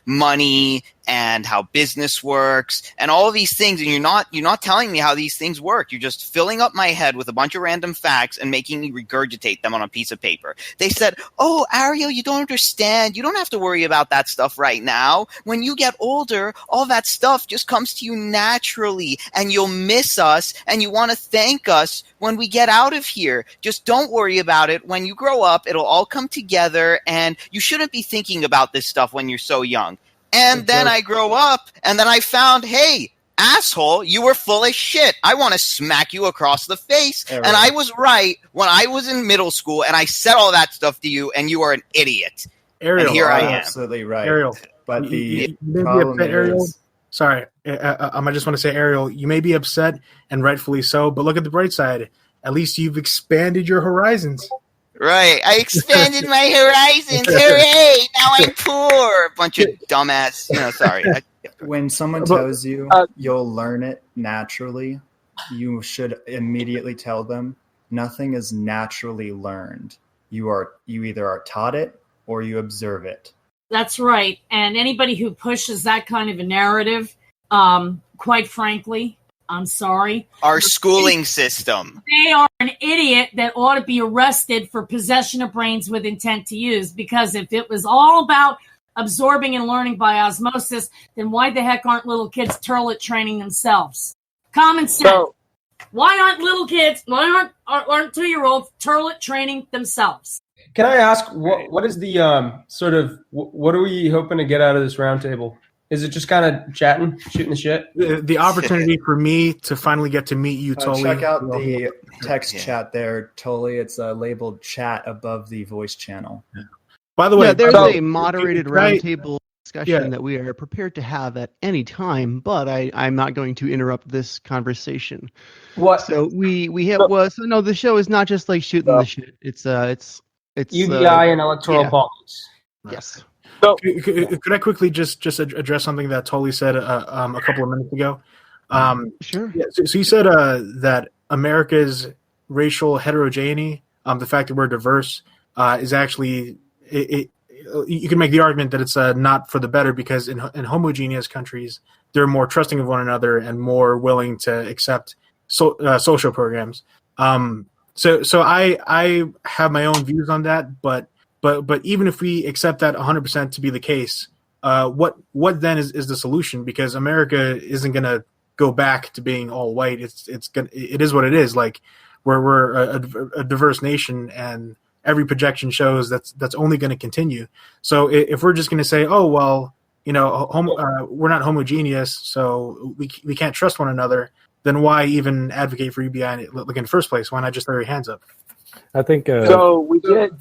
money and how business works and all of these things, and you're not telling me how these things work. You're just filling up my head with a bunch of random facts and making me regurgitate them on a piece of paper. They said, "Oh, Ariel, you don't understand. You don't have to worry about that stuff right now. When you get older, all that stuff just comes to you naturally, and you'll miss us, and you want to thank us when we get out of here. Just don't worry about it. When you grow up, it'll all come together, and you shouldn't be thinking about this stuff when you're so young." And then I grow up, and then I found, hey, asshole, you were full of shit. I want to smack you across the face. And I was right when I was in middle school, and I said all that stuff to you, and you are an idiot. Ariel, and here I am. Absolutely right. Ariel, but the problem is... Ariel, sorry, I just want to say, Ariel, you may be upset, and rightfully so, but look at the bright side. At least you've expanded your horizons. Right. I expanded my horizons. Hooray. Now I'm poor. Bunch of dumbass. Sorry. When someone tells you you'll learn it naturally, you should immediately tell them nothing is naturally learned. You either are taught it or you observe it. That's right. And anybody who pushes that kind of a narrative, quite frankly, I'm sorry. Our schooling system. They are an idiot that ought to be arrested for possession of brains with intent to use, because if it was all about absorbing and learning by osmosis, then why the heck aren't little kids turlet training themselves? Common sense. So, why aren't little kids, why aren't 2-year-olds turlet training themselves? Can I ask, what is the sort of, what are we hoping to get out of this roundtable? Is it just kind of chatting, shooting the shit? The opportunity for me to finally get to meet you, Tully. Check out the text chat there, Tully. It's labeled chat above the voice channel. Yeah. By the way, there's a moderated roundtable discussion Yeah. that we are prepared to have at any time, but I'm not going to interrupt this conversation. What? So we have no, the show is not just like shooting the shit. It's UBI and electoral politics. Yes. So, could I quickly just address something that Tully said a couple of minutes ago? Sure. Yeah, so you said that America's racial heterogeneity, the fact that we're diverse, is actually you can make the argument that it's not for the better, because in homogeneous countries they're more trusting of one another and more willing to accept social programs. So I have my own views on that, but even if we accept that 100% to be the case, what then is the solution? Because America isn't going to go back to being all white. It is what it is. Like we're a diverse nation, and every projection shows that's only going to continue. So if we're just going to say, oh well, we're not homogeneous, so we can't trust one another, then why even advocate for UBI in the first place? Why not just throw your hands up? I think so we did.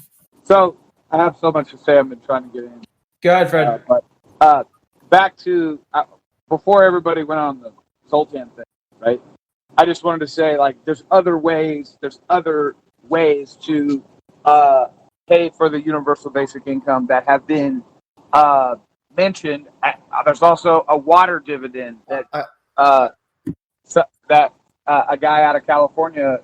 So I have so much to say. I've been trying to get in. Go ahead, Fred. But back to before everybody went on the Sultan thing, right? I just wanted to say, like, there's other ways to pay for the universal basic income that have been mentioned. There's also a water dividend that a guy out of California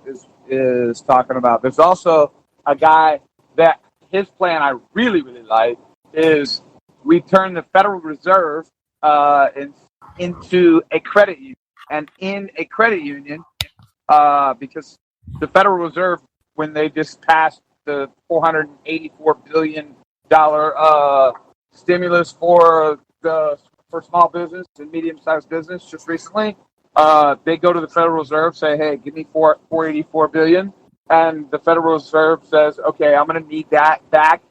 is talking about. There's also a guy that his plan I really, really like is we turn the Federal Reserve into a credit union. And in a credit union, because the Federal Reserve, when they just passed the $484 billion stimulus for small business and medium-sized business just recently, they go to the Federal Reserve, say, hey, give me $484 billion. And the Federal Reserve says, okay, I'm going to need that back.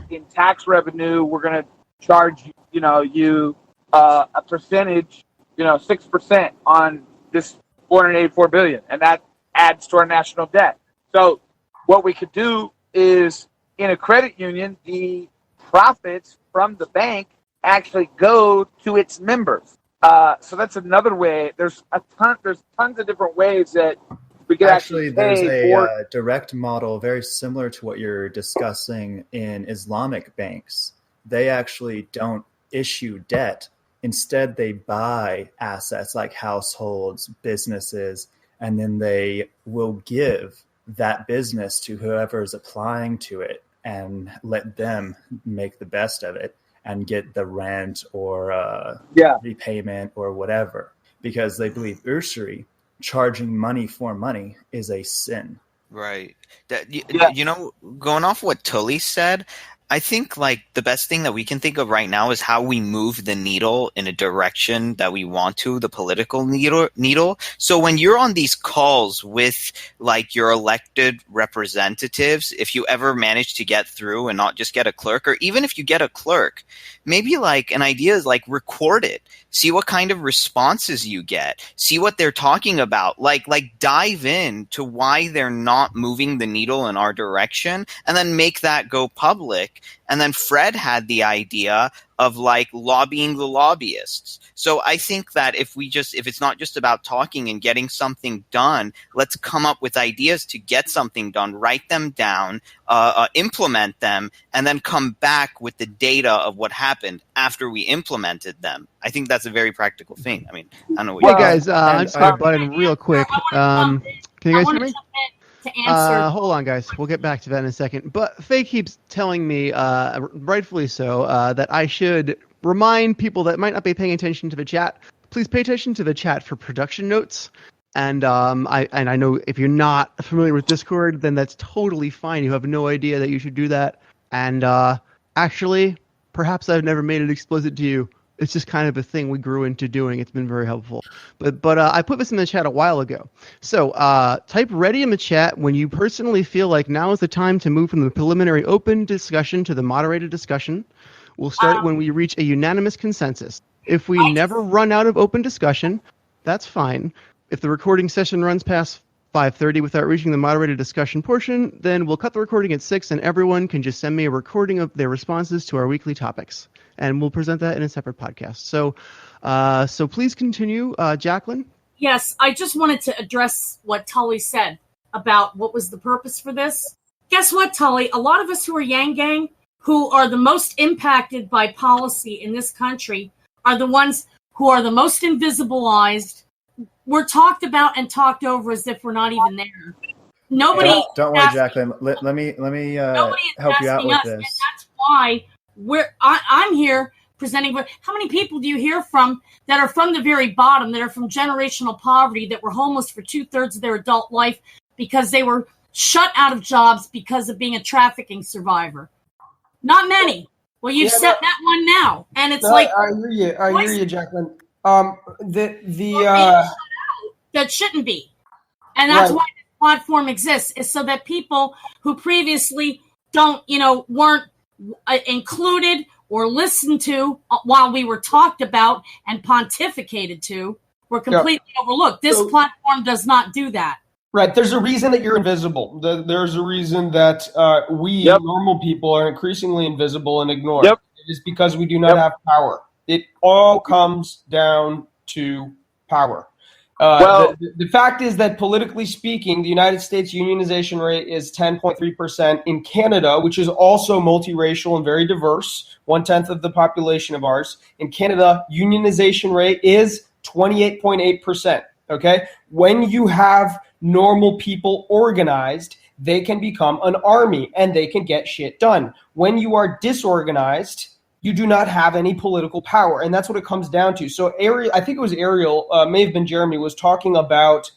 In tax revenue, we're going to charge you a percentage, 6% on this $484 billion, and that adds to our national debt. So what we could do is, in a credit union, the profits from the bank actually go to its members. So that's another way. There's tons of different ways that we could actually there's pay a direct model very similar to what you're discussing in Islamic banks. They actually don't issue debt. Instead, they buy assets like households, businesses, and then they will give that business to whoever is applying to it and let them make the best of it and get the rent or repayment or whatever, because they believe usury, charging money for money, is a sin. Right. Going off what Tully said, I think like the best thing that we can think of right now is how we move the needle in a direction that we want to, the political needle. So when you're on these calls with like your elected representatives, if you ever manage to get through and not just get a clerk, or even if you get a clerk, maybe like an idea is like record it. See what kind of responses you get. See what they're talking about. Like dive in to why they're not moving the needle in our direction, and then make that go public. And then Fred had the idea of like lobbying the lobbyists. So I think that if it's not just about talking and getting something done, let's come up with ideas to get something done, write them down, implement them, and then come back with the data of what happened after we implemented them. I think that's a very practical thing. I mean, I don't know what Hey guys, I'm just going to butt in real quick. Can you guys hear me? To answer. Hold on, guys. We'll get back to that in a second. But Faye keeps telling me, rightfully so, that I should remind people that might not be paying attention to the chat please pay attention to the chat for production notes. And I know if you're not familiar with Discord, then that's totally fine. You have no idea that you should do that. And actually, perhaps I've never made it explicit to you. It's just kind of a thing we grew into doing. It's been very helpful. But I put this in the chat a while ago. So type ready in the chat when you personally feel like now is the time to move from the preliminary open discussion to the moderated discussion. We'll start when we reach a unanimous consensus. If we never run out of open discussion, that's fine. If the recording session runs past 5:30 without reaching the moderated discussion portion, then we'll cut the recording at 6 and everyone can just send me a recording of their responses to our weekly topics. And we'll present that in a separate podcast. So please continue, Jacqueline. Yes, I just wanted to address what Tully said about what was the purpose for this. Guess what, Tully? A lot of us who are Yang Gang, who are the most impacted by policy in this country, are the ones who are the most invisibilized. We're talked about and talked over as if we're not even there. Nobody. Don't worry, Jacqueline. Let me help you out with this. And that's why I'm here presenting. How many people do you hear from that are from the very bottom, that are from generational poverty, that were homeless for 2/3 of their adult life because they were shut out of jobs because of being a trafficking survivor? Not many. Well, you've said that one now, and it's I hear you, Jacqueline. That shouldn't be, and that's why this platform exists, is so that people who previously weren't included or listened to while we were talked about and pontificated to were completely overlooked. This platform does not do that. Right. There's a reason that you're invisible. There's a reason that we normal people are increasingly invisible and ignored. It is because we do not have power. It all comes down to power. The fact is that politically speaking, the United States unionization rate is 10.3%. In Canada, which is also multiracial and very diverse, 1/10 of the population of ours, in Canada, unionization rate is 28.8%. Okay? When you have normal people organized, they can become an army and they can get shit done. When you are disorganized, you do not have any political power, and that's what it comes down to. So I think it was Ariel, may have been Jeremy, was talking about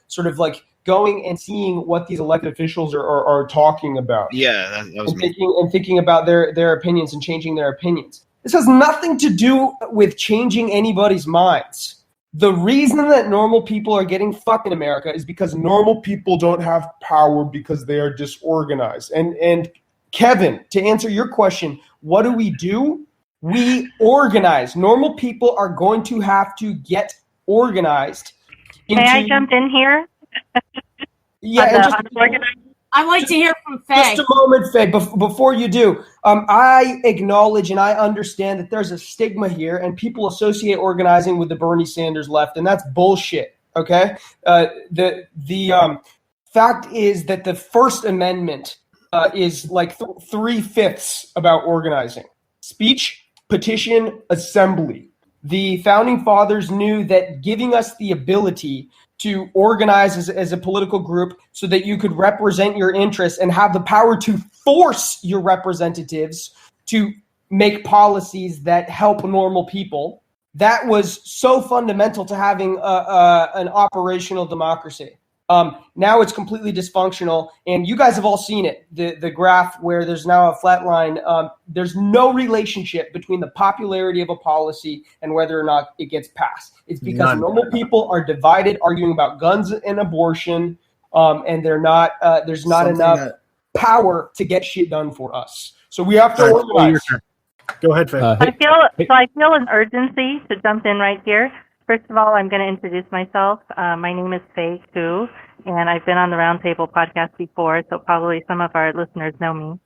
sort of like going and seeing what these elected officials are talking about. Yeah, that was me. Thinking about their opinions and changing their opinions. This has nothing to do with changing anybody's minds. The reason that normal people are getting fucked in America is because normal people don't have power because they are disorganized. And Kevin, to answer your question, what do? We organize. Normal people are going to have to get organized. May I jump in here? I'd like to hear from Faye. Just a moment, Faye, before you do. I acknowledge and I understand that there's a stigma here and people associate organizing with the Bernie Sanders left, and that's bullshit, okay? The fact is that the First Amendment is like 3/5 about organizing. Speech, petition, assembly. The Founding Fathers knew that giving us the ability to organize as a political group so that you could represent your interests and have the power to force your representatives to make policies that help normal people, that was so fundamental to having an operational democracy. Now it's completely dysfunctional, and you guys have all seen it, the graph where there's now a flat line. There's no relationship between the popularity of a policy and whether or not it gets passed. It's because normal people are divided, arguing about guns and abortion, and there's not enough power to get shit done for us. So we have to organize. Go ahead, Faye. I feel an urgency to jump in right here. First of all, I'm going to introduce myself. My name is Faye Koo, and I've been on the Roundtable podcast before, so probably some of our listeners know me.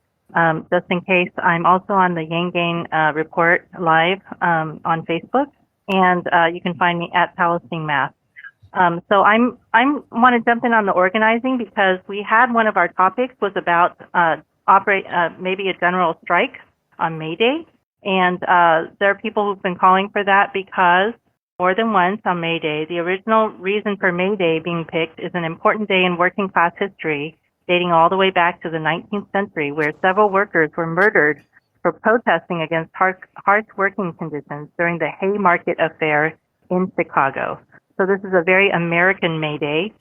Just in case, I'm also on the Yang Gang Report Live on Facebook, and you can find me at Palestine Math. So I want to jump in on the organizing because we had one of our topics was about maybe a general strike on May Day, and there are people who've been calling for that because more than once on May Day. The original reason for May Day being picked is an important day in working class history, dating all the way back to the 19th century, where several workers were murdered for protesting against harsh working conditions during the Haymarket Affair in Chicago. So this is a very American May Day.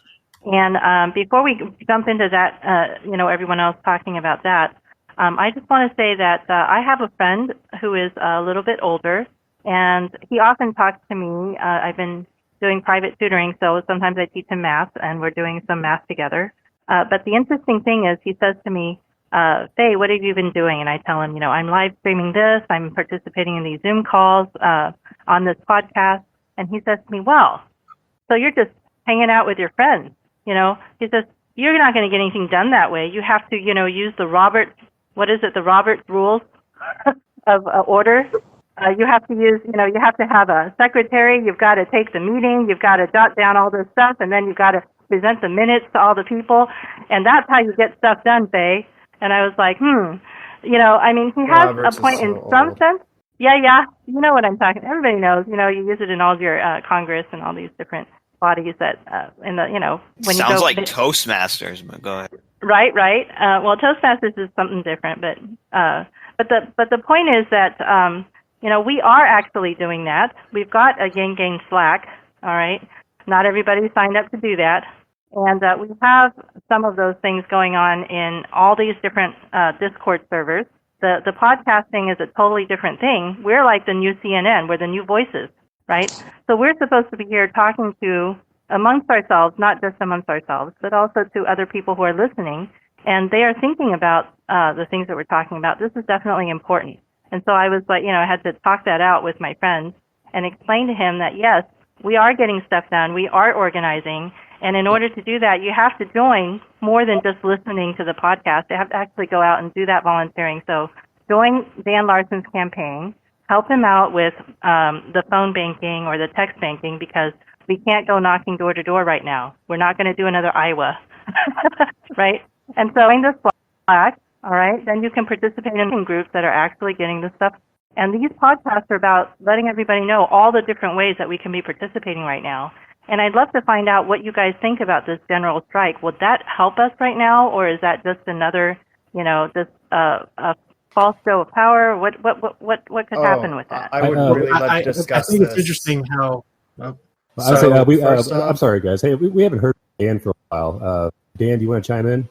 And before we jump into that, everyone else talking about that, I just want to say that I have a friend who is a little bit older, and he often talks to me. I've been doing private tutoring, so sometimes I teach him math, and we're doing some math together. But the interesting thing is he says to me, Faye, what have you been doing? And I tell him, I'm live streaming this, I'm participating in these Zoom calls on this podcast. And he says to me, well, so you're just hanging out with your friends. He says, you're not going to get anything done that way. You have to, use the Roberts rules of order. You have to use, you have to have a secretary. You've got to take the meeting. You've got to jot down all this stuff, and then you've got to present the minutes to all the people. And that's how you get stuff done, Faye. And I was like, he has Roberts a point in so some old. sense. Yeah. You know what I'm talking. Everybody knows. You use it in all of your Congress and all these different bodies that when Sounds you go. like Toastmasters, but go ahead. Right. Well, Toastmasters is something different, but the point is that we are actually doing that. We've got a Yang Gang Slack. All right. Not everybody signed up to do that, and we have some of those things going on in all these different Discord servers. The podcasting is a totally different thing. We're like the new CNN. We're the new voices, right? So we're supposed to be here talking to amongst ourselves, not just amongst ourselves, but also to other people who are listening, and they are thinking about the things that we're talking about. This is definitely important. And so I was like, I had to talk that out with my friends and explain to him that, yes, we are getting stuff done. We are organizing. And in order to do that, you have to join more than just listening to the podcast. You have to actually go out and do that volunteering. So join Dan Larson's campaign. Help him out with the phone banking or the text banking, because we can't go knocking door to door right now. We're not going to do another Iowa, right? And so in this Slack, all right, then you can participate in groups that are actually getting this stuff. And these podcasts are about letting everybody know all the different ways that we can be participating right now. And I'd love to find out what you guys think about this general strike. Would that help us right now, or is that just another, just a false show of power? What could happen with that? I would really love to discuss I think this. it's interesting how. I'm sorry, guys. Hey, we haven't heard Dan for a while. Dan, do you want to chime in?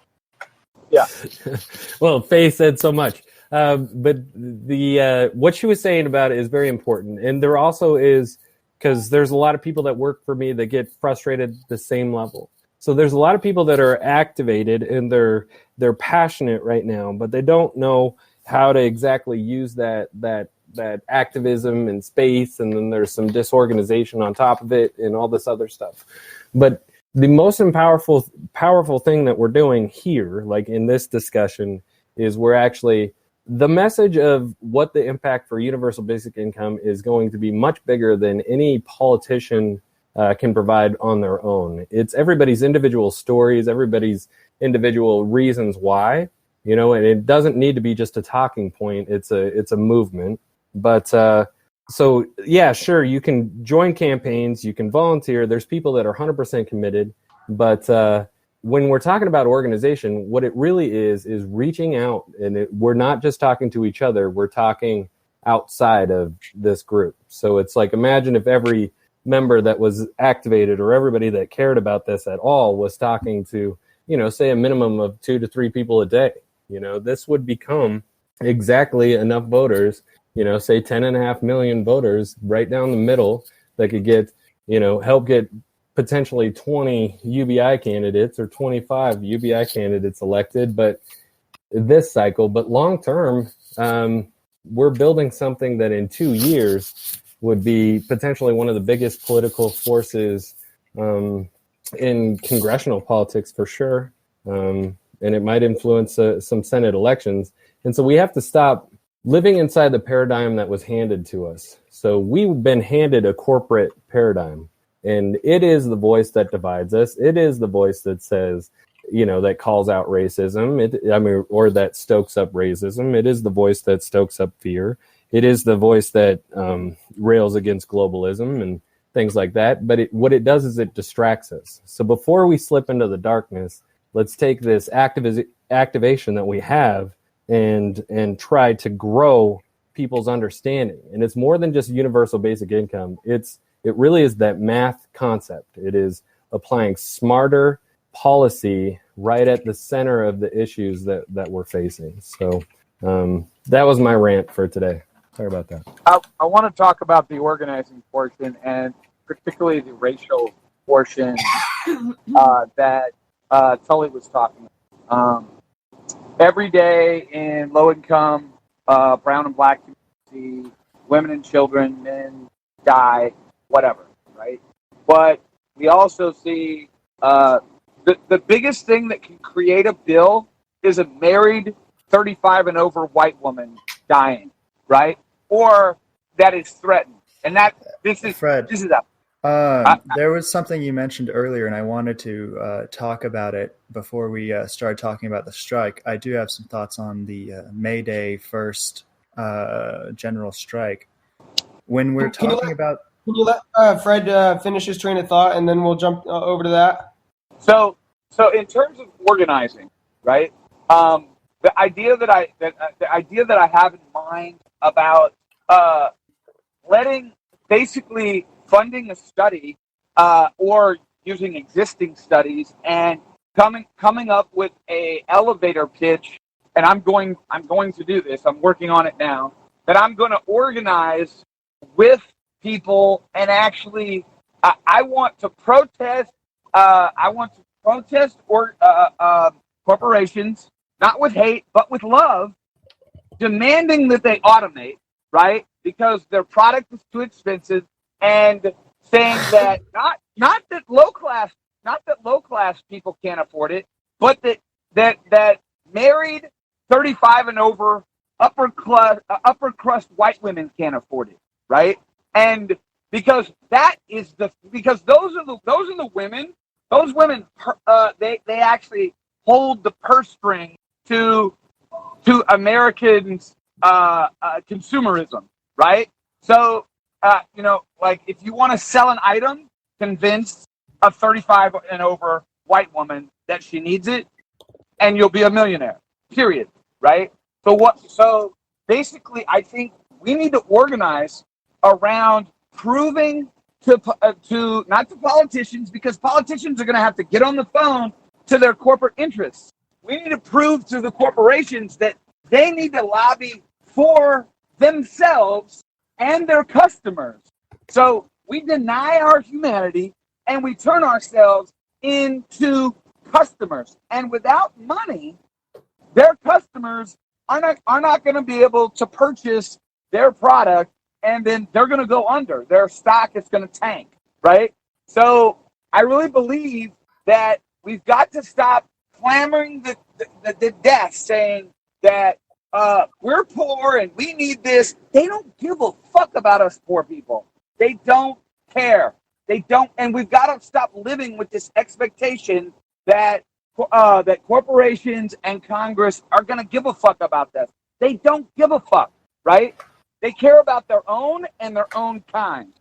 Yeah. Well, Faye said so much. But the what she was saying about it is very important. And there also is, because there's a lot of people that work for me that get frustrated at the same level. So there's a lot of people that are activated and they're passionate right now, but they don't know how to exactly use that activism and space, and then there's some disorganization on top of it and all this other stuff. But the most powerful thing that we're doing here, like in this discussion, is we're actually, the message of what the impact for universal basic income is going to be much bigger than any politician can provide on their own. It's everybody's individual stories, everybody's individual reasons why, and it doesn't need to be just a talking point. It's a movement. But so, yeah, sure, you can join campaigns, you can volunteer. There's people that are 100% committed. But when we're talking about organization, what it really is reaching out. And we're not just talking to each other. We're talking outside of this group. So it's like, imagine if every member that was activated or everybody that cared about this at all was talking to, say a minimum of 2 to 3 people a day. This would become exactly enough voters, say 10.5 million voters right down the middle that could get, help get potentially 20 UBI candidates or 25 UBI candidates elected. But this cycle, but long term, we're building something that in 2 years would be potentially one of the biggest political forces in congressional politics for sure. And it might influence some Senate elections. And so we have to stop living inside the paradigm that was handed to us. So we've been handed a corporate paradigm, and it is the voice that divides us. It is the voice that says, that calls out racism, or that stokes up racism. It is the voice that stokes up fear. It is the voice that rails against globalism and things like that. But what it does is it distracts us. So before we slip into the darkness, let's take this activation that we have and try to grow people's understanding. And it's more than just universal basic income. It's it really is that math concept. It is applying smarter policy right at the center of the issues that we're facing. So that was my rant for today. Sorry about that. I want to talk about the organizing portion, and particularly the racial portion that Tully was talking about. Every day in low-income, brown and black community, women and children, men die, whatever, right? But we also see the biggest thing that can create a bill is a married 35 and over white woman dying, right? Or that is threatened. And this is up. There was something you mentioned earlier, and I wanted to talk about it before we start talking about the strike. I do have some thoughts on the May Day 1st general strike. When we're talking about... Can you let Fred finish his train of thought, and then we'll jump over to that? So in terms of organizing, right? The idea that I have in mind about basically funding a study or using existing studies and coming up with a elevator pitch, and I'm going to do this. I'm working on it now. That I'm going to organize with people and actually I want to protest. Corporations, not with hate but with love, demanding that they automate, right? Because their product is too expensive, and saying that not that low class people can't afford it, but that married 35 and over upper crust white women can't afford it, right? And because those are the women. Those women, they actually hold the purse string to Americans' consumerism, right? So, like if you want to sell an item, convince a 35 and over white woman that she needs it, and you'll be a millionaire. Period. Right? So basically, I think we need to organize around proving to not to politicians, because politicians are going to have to get on the phone to their corporate interests. We need to prove to the corporations that they need to lobby for themselves and their customers. So we deny our humanity and we turn ourselves into customers. And without money, their customers are not going to be able to purchase their product, and then they're going to go under. Their stock is going to tank, right? So I really believe that we've got to stop clamoring the death, saying that we're poor and we need this. They don't give a fuck about us poor people. They don't care. They don't, and we've got to stop living with this expectation that that corporations and Congress are going to give a fuck about this. They don't give a fuck, right? They care about their own and their own kind.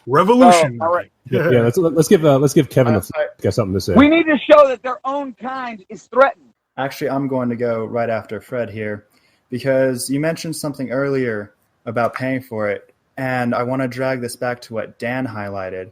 Revolution. So, all right. Yeah. Let's give Kevin something to say. We need to show that their own kind is threatened. Actually, I'm going to go right after Fred here, because you mentioned something earlier about paying for it, and I want to drag this back to what Dan highlighted.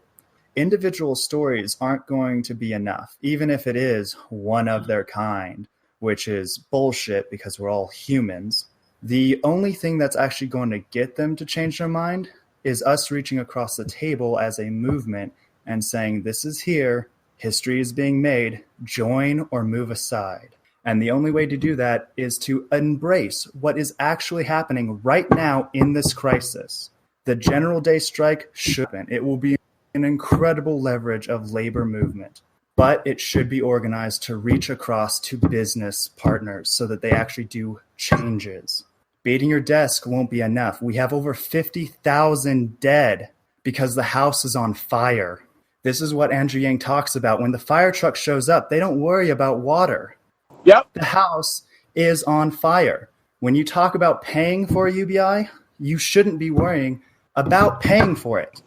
Individual stories aren't going to be enough, even if it is one of their kind, which is bullshit because we're all humans. The only thing that's actually going to get them to change their mind is us reaching across the table as a movement and saying, this is here, history is being made, join or move aside. And the only way to do that is to embrace what is actually happening right now in this crisis. The General Day strike should happen. It will be an incredible leverage of labor movement, but it should be organized to reach across to business partners so that they actually do changes. Beating your desk won't be enough. We have over 50,000 dead because the house is on fire. This is what Andrew Yang talks about. When the fire truck shows up, they don't worry about water. Yep. The house is on fire. When you talk about paying for a UBI, you shouldn't be worrying about paying for it.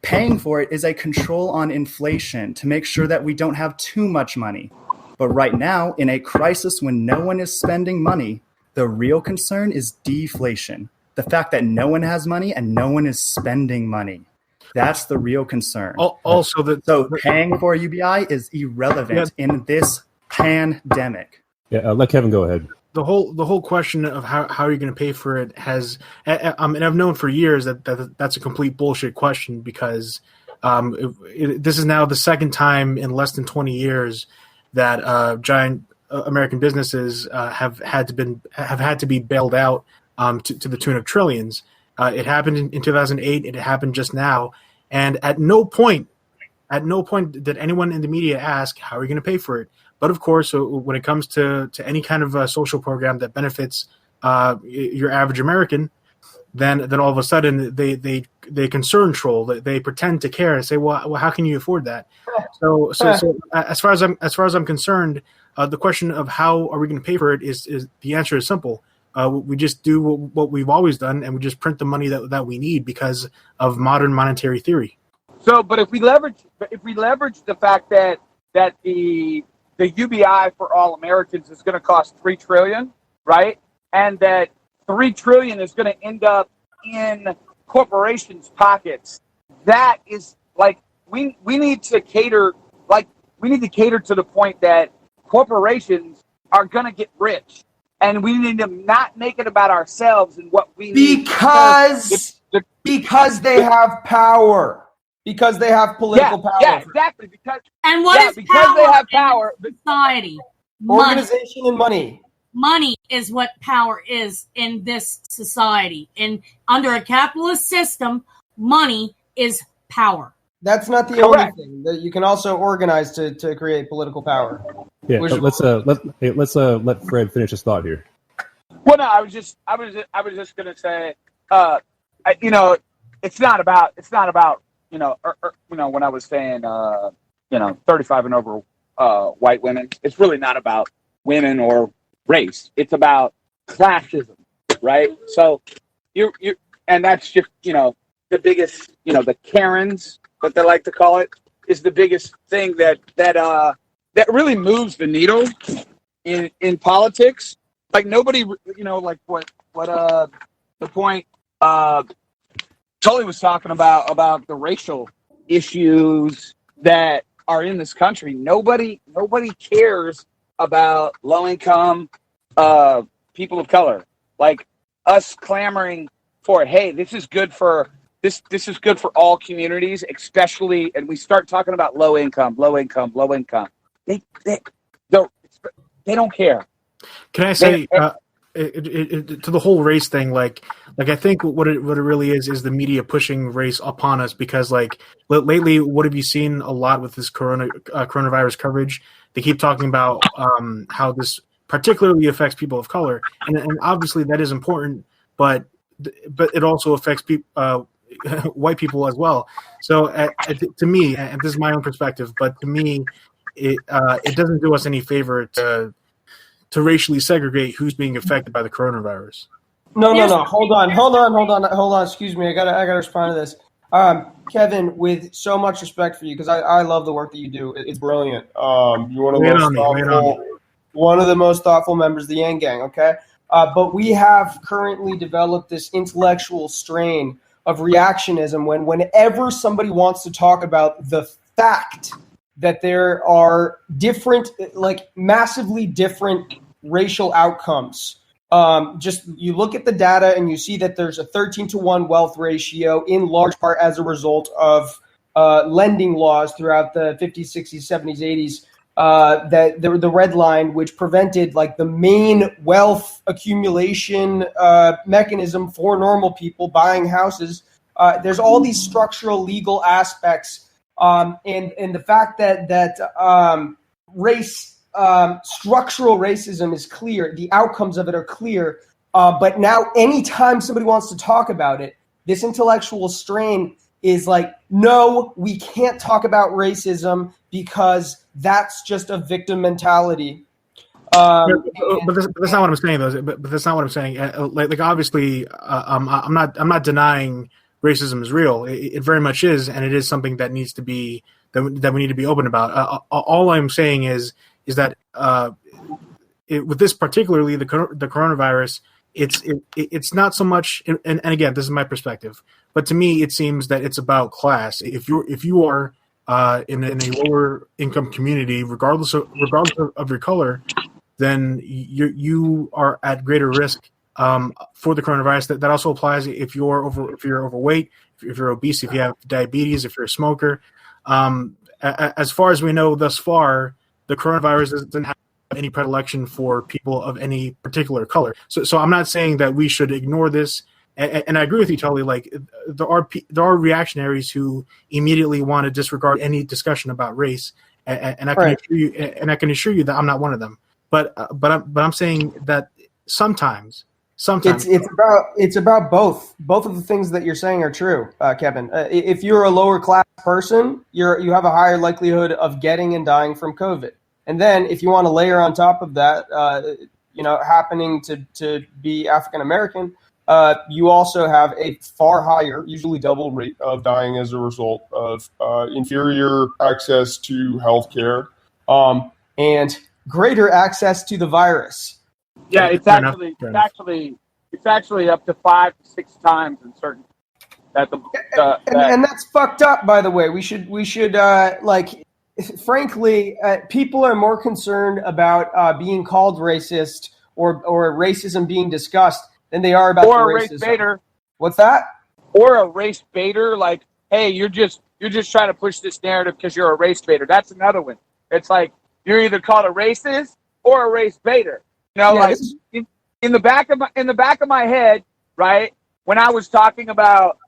Paying for it is a control on inflation to make sure that we don't have too much money. But right now, in a crisis when no one is spending money, the real concern is deflation. The fact that no one has money and no one is spending money. That's the real concern. Also, so paying for UBI is irrelevant in this pandemic. Yeah, let Kevin go ahead. The whole question of how you're going to pay for it has, and I've known for years that's a complete bullshit question, because this is now the second time in less than 20 years that giant American businesses have had to be bailed out to the tune of trillions. It happened in 2008. It happened just now, and at no point did anyone in the media ask, how are you going to pay for it? But of course, when it comes to any kind of social program that benefits your average American, then all of a sudden they concern troll. They pretend to care and say, well, how can you afford that? So as far as I'm concerned, the question of how are we going to pay for it is the answer is simple. We just do what we've always done, and we just print the money that we need because of modern monetary theory. So, but if we leverage the fact that the UBI for all Americans is going to cost $3 trillion, right? And that $3 trillion is going to end up in corporations' pockets. That is like we need to cater to the point that corporations are going to get rich, and we need to not make it about ourselves and what we need because they have power. Because they have political power. Yeah, exactly. Because they have power in society? Organization and money. Money is what power is in this society. And under a capitalist system, money is power. That's not the only thing. That you can also organize to create political power. Yeah, let's let Fred finish his thought here. Well, no, I was just going to say, it's not about. When I was saying, 35 and over white women, it's really not about women or race. It's about classism, right? So and that's just, the biggest, the Karens, what they like to call it, is the biggest thing that really moves the needle in politics. Like nobody, like what the point, Tully was talking about the racial issues that are in this country. Nobody cares about low income people of color. Like us clamoring for it. Hey, this is good for this is good for all communities, especially. And we start talking about low income. They don't care. Can I say? To the whole race thing, like I think what it really is the media pushing race upon us, because like lately, what have you seen a lot with this coronavirus coverage? They keep talking about how this particularly affects people of color, and obviously that is important, but it also affects white people as well. So to me, and this is my own perspective, but to me, it doesn't do us any favor to racially segregate who's being affected by the coronavirus. No. Hold on. Excuse me. I gotta respond to this. Kevin, with so much respect for you, because I love the work that you do. It's brilliant. You're one of the most thoughtful members of the Yang Gang. Okay, but we have currently developed this intellectual strain of reactionism whenever somebody wants to talk about the fact that there are different, like massively different racial outcomes. Just you look at the data and you see that there's a 13-to-1 wealth ratio, in large part as a result of lending laws throughout the 50s, 60s, 70s, 80s. That the red line, which prevented like the main wealth accumulation mechanism for normal people buying houses. There's all these structural legal aspects. And the fact that race, structural racism is clear, the outcomes of it are clear. But now anytime somebody wants to talk about it, this intellectual strain is like, no, we can't talk about racism because that's just a victim mentality. But that's not what I'm saying, though. But that's not what I'm saying. Like obviously, I'm not denying racism is real. It very much is, and it is something that needs to be that we need to be open about. All I'm saying is that with this particularly the coronavirus, it's not so much, and again, this is my perspective, but to me, it seems that it's about class. If you are in a lower income community, regardless of your color, then you are at greater risk for the coronavirus. That also applies if you're overweight, if you're obese, if you have diabetes, if you're a smoker. As far as we know thus far, the coronavirus doesn't have any predilection for people of any particular color. So I'm not saying that we should ignore this. And I agree with you, Tully. Like there are reactionaries who immediately want to disregard any discussion about race, and I can assure you that I'm not one of them. But I'm saying that sometimes it's about both of the things that you're saying are true, Kevin. If you're a lower class person, you have a higher likelihood of getting and dying from COVID. And then if you want to layer on top of that, happening to be African American, you also have a far higher, usually double rate of dying as a result of inferior access to healthcare and greater access to the virus. Yeah, it's actually up to 5 to 6 times in certain. And that's fucked up. By the way, we should frankly, people are more concerned about being called racist or racism being discussed than they are about or the a race racism. baiter. What's that? Or a race baiter, like, hey, you're just trying to push this narrative because you're a race baiter. That's another one. It's like you're either called a racist or a race baiter. In the back of my head, right? When I was talking about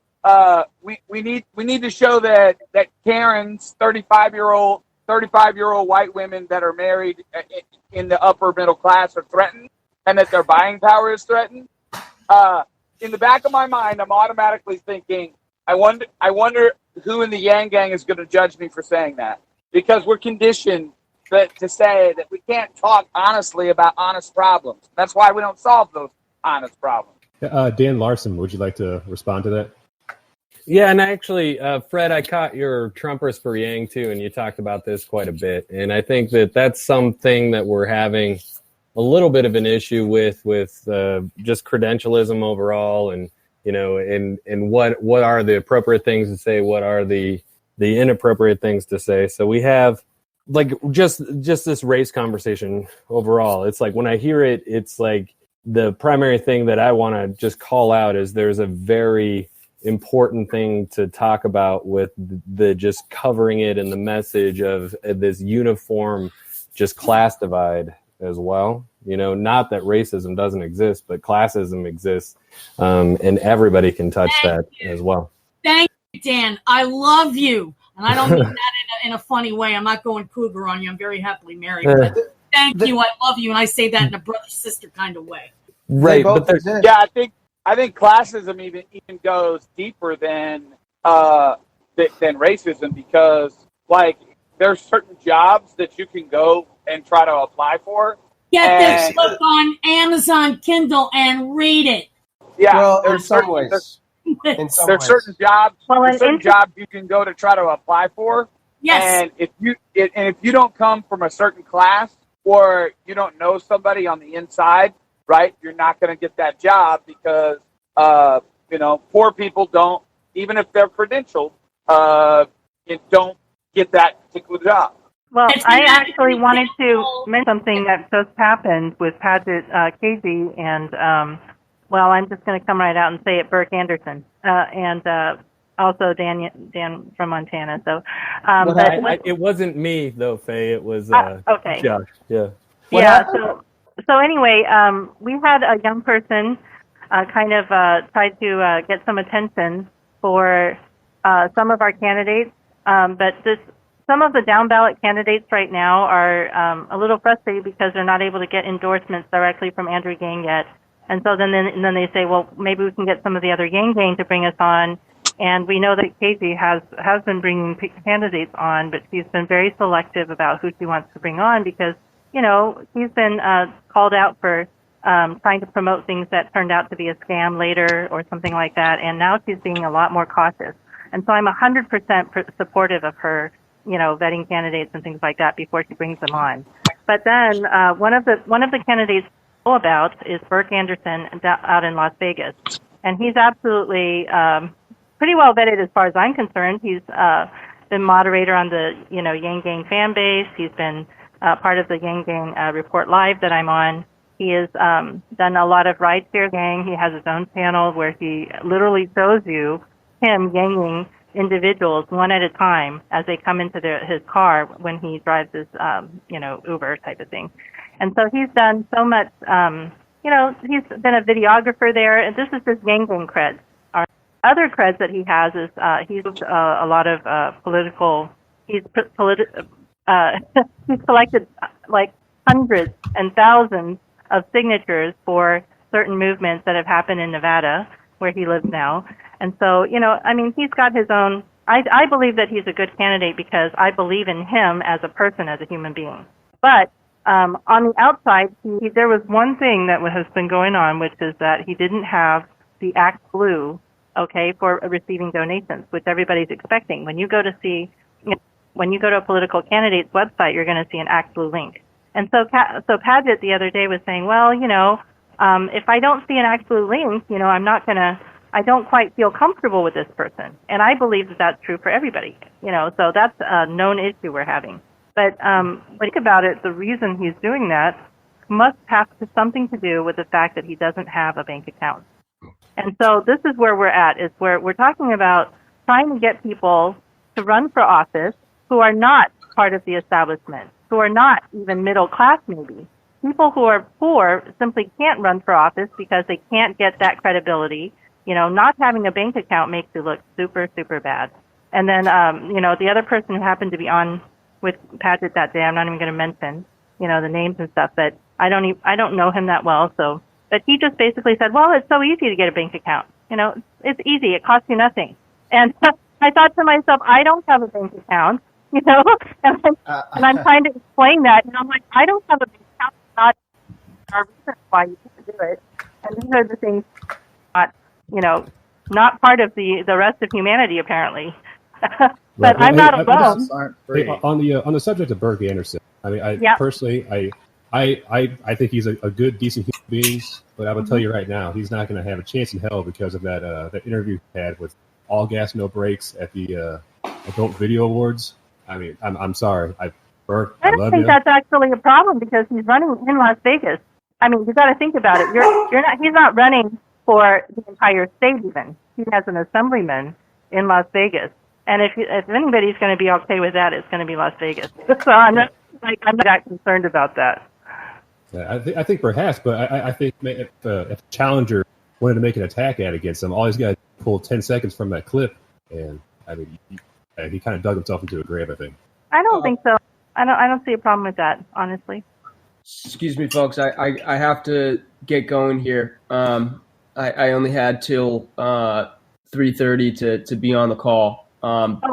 we need to show that Karens, 35-year-old white women that are married in the upper middle class are threatened, and that their buying power is threatened. In the back of my mind, I'm automatically thinking, I wonder who in the Yang Gang is going to judge me for saying that, because we're conditioned to say that we can't talk honestly about honest problems. That's why we don't solve those honest problems. Dan Larson, would you like to respond to that? Yeah, and actually, Fred, I caught your Trumpers for Yang too, and you talked about this quite a bit. And I think that that's something that we're having a little bit of an issue with just credentialism overall, and and what are the appropriate things to say, what are the inappropriate things to say. So we have like just this race conversation overall. It's like when I hear it, it's like the primary thing that I want to just call out is there's a very important thing to talk about with the just covering it and the message of this uniform just class divide as well. Not that racism doesn't exist, but classism exists, and everybody can touch that as well. Thank you, Dan. I love you. And I don't mean that in a funny way. I'm not going cougar on you. I'm very happily married. But thank you. I love you. And I say that in a brother-sister kind of way. Right. But I think classism even goes deeper than racism, because like there's certain jobs that you can go and try to apply for. Get this book on Amazon Kindle and read it. Yeah, well, there's certain ways. certain jobs. Certain jobs you can go to try to apply for. Yes. And if you don't come from a certain class, or you don't know somebody on the inside, right, you're not going to get that job, because poor people don't, even if they're credentialed, don't get that particular job. Well, I actually wanted to mention something that just happened with Paget Casey and, I'm just going to come right out and say it, Burke Anderson, and also Dan from Montana. So, it wasn't me though, Faye. It was okay. Josh. Yeah. So anyway, we had a young person tried to get some attention for some of our candidates, but some of the down ballot candidates right now are a little frustrated because they're not able to get endorsements directly from Andrew Yang yet. And so then they say, well, maybe we can get some of the other Yang Gang to bring us on. And we know that Casey has been bringing candidates on, but she's been very selective about who she wants to bring on because, he's been called out for trying to promote things that turned out to be a scam later or something like that. And now she's being a lot more cautious. And so I'm 100% supportive of her, vetting candidates and things like that before she brings them on. But then one of the candidates know about is Burke Anderson out in Las Vegas. And he's absolutely pretty well vetted as far as I'm concerned. He's been moderator on the Yang Gang fan base. He's been part of the Yang Gang Report Live that I'm on. He has done a lot of rideshare gang. He has his own channel where he literally shows you him yanging individuals one at a time as they come into his car when he drives his Uber type of thing. And so he's done so much. He's been a videographer there, and this is just Yang Gang creds. Our other creds that he has is he's a lot of political. He's collected like hundreds and thousands of signatures for certain movements that have happened in Nevada, where he lives now. And so, he's got his own. I believe that he's a good candidate because I believe in him as a person, as a human being. But on the outside, there was one thing that has been going on, which is that he didn't have the Act Blue, for receiving donations, which everybody's expecting. When you go to a political candidate's website, you're going to see an Act Blue link. And so Padgett the other day was saying, well, if I don't see an Act Blue link, I don't quite feel comfortable with this person. And I believe that that's true for everybody, so that's a known issue we're having. But think about it, the reason he's doing that must have something to do with the fact that he doesn't have a bank account. And so this is where we're at, is where we're talking about trying to get people to run for office who are not part of the establishment, who are not even middle class maybe. People who are poor simply can't run for office because they can't get that credibility. Not having a bank account makes you look super, super bad. And then, the other person who happened to be on with Padgett that day, I'm not even going to mention, the names and stuff, but I don't know him that well. So, but he just basically said, well, it's so easy to get a bank account. It's easy. It costs you nothing. And I thought to myself, I don't have a bank account, and I'm trying to explain that. And I'm like, I don't have a bank account. It's not our reason why you can't do it. And these are the things not part of the rest of humanity, apparently. But I'm not alone. On the subject of Burke Anderson, personally, I think he's a good, decent human being. But I will tell you right now, he's not going to have a chance in hell because of that interview he had with All Gas No Brakes at the Adult Video Awards. I'm sorry, Burke, I don't think that's actually a problem because he's running in Las Vegas. You got to think about it. He's not running for the entire state even. He has an assemblyman in Las Vegas. And if anybody's going to be okay with that, it's going to be Las Vegas. So I'm not that concerned about that. I think perhaps, but I think if a challenger wanted to make an attack against him, all he's got to pull 10 seconds from that clip, and he kind of dug himself into a grave, I think. I don't think so. I don't see a problem with that, honestly. Excuse me, folks. I have to get going here. I only had till 3:30 to be on the call.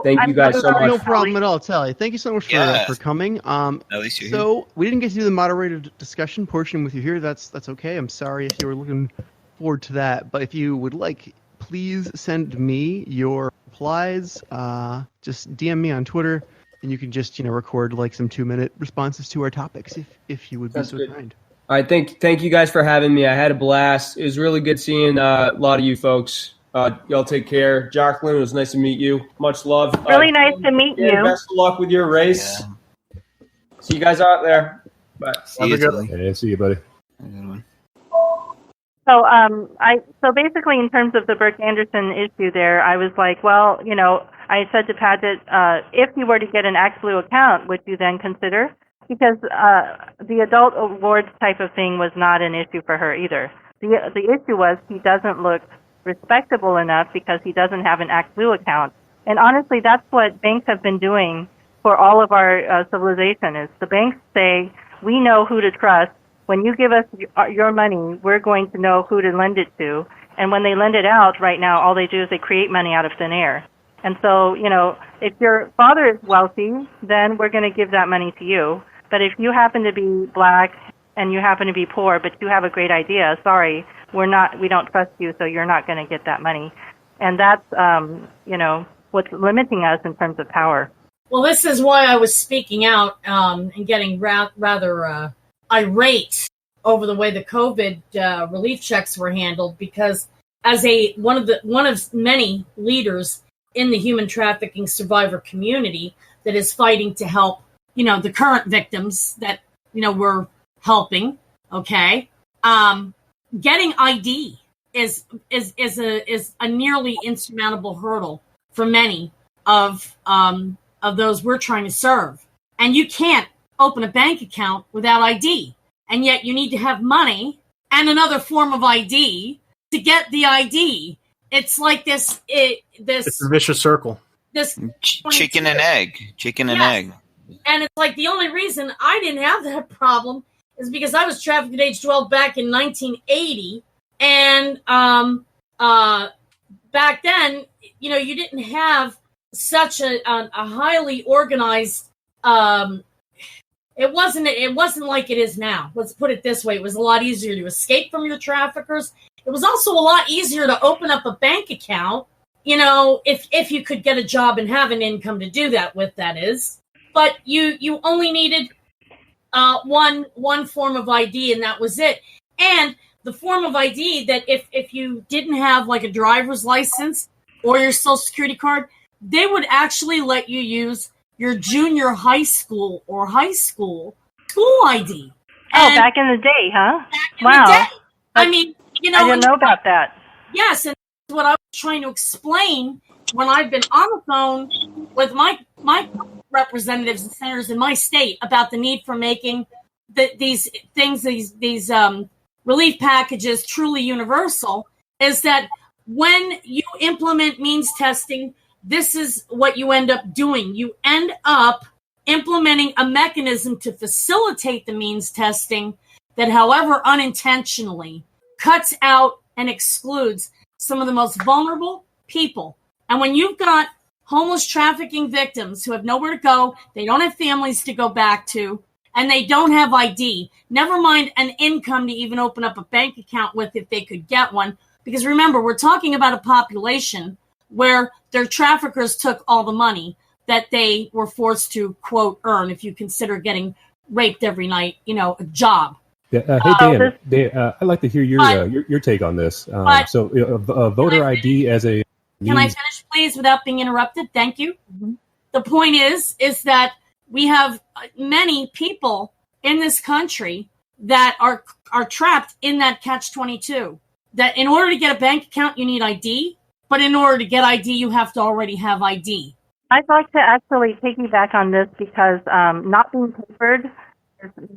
Thank you guys so much. No problem at all, Tully. Thank you so much for coming. At least you're here. We didn't get to do the moderated discussion portion with you here. That's okay. I'm sorry if you were looking forward to that. But if you would like, please send me your replies. Just DM me on Twitter, and you can just record like some 2-minute responses to our topics if you would be so kind. All right, thank you guys for having me. I had a blast. It was really good seeing a lot of you folks. Y'all take care. Jacqueline, it was nice to meet you. Much love. Really nice to meet you. Best of luck with your race. Yeah. See you guys out there. Bye. See you, buddy. So basically, in terms of the Burke Anderson issue, there, I was like, well, I said to Padgett, if you were to get an Act Blue account, would you then consider? Because the adult awards type of thing was not an issue for her either. The issue was he doesn't look respectable enough because he doesn't have an Act Blue account. And honestly, that's what banks have been doing for all of our civilization. Is the banks say, we know who to trust. When you give us your money, we're going to know who to lend it to. And when they lend it out right now, all they do is they create money out of thin air. And so, if your father is wealthy, then we're going to give that money to you. But if you happen to be black and you happen to be poor, but you have a great idea, sorry, we don't trust you, so you're not going to get that money. And that's, what's limiting us in terms of power. Well, this is why I was speaking out and getting rather irate over the way the COVID relief checks were handled, because as one of many leaders in the human trafficking survivor community that is fighting to help, the current victims that, we're helping. Okay. Getting ID is a nearly insurmountable hurdle for many of those we're trying to serve. And you can't open a bank account without ID. And yet you need to have money and another form of ID to get the ID. It's like this. It's a vicious circle. This chicken and egg. And it's like the only reason I didn't have that problem is because I was trafficked at age 12 back in 1980. And back then, you didn't have such a highly organized. It wasn't like it is now. Let's put it this way. It was a lot easier to escape from your traffickers. It was also a lot easier to open up a bank account, if you could get a job and have an income to do that with, that is. But you only needed one form of ID, and that was it. And the form of ID that if you didn't have like a driver's license or your social security card, they would actually let you use your junior high school or high school ID. And back in the day, huh? Wow. The day. I mean, I didn't know about that. Yes, and that's what I was trying to explain when I've been on the phone with my representatives and senators in my state about the need for making these relief packages truly universal, is that when you implement means testing, this is what you end up doing. You end up implementing a mechanism to facilitate the means testing that, however unintentionally, cuts out and excludes some of the most vulnerable people. And when you've got homeless trafficking victims who have nowhere to go, they don't have families to go back to, and they don't have ID, never mind an income to even open up a bank account with if they could get one. Because remember, we're talking about a population where their traffickers took all the money that they were forced to, quote, earn, if you consider getting raped every night, a job. Yeah, hey, Dan, I'd like to hear your take on this. Voter ID as a means... Can I finish, please, without being interrupted? Thank you. Mm-hmm. The point is that we have many people in this country that are trapped in that catch-22. That in order to get a bank account, you need ID, but in order to get ID, you have to already have ID. I'd like to actually piggyback on this because not being papered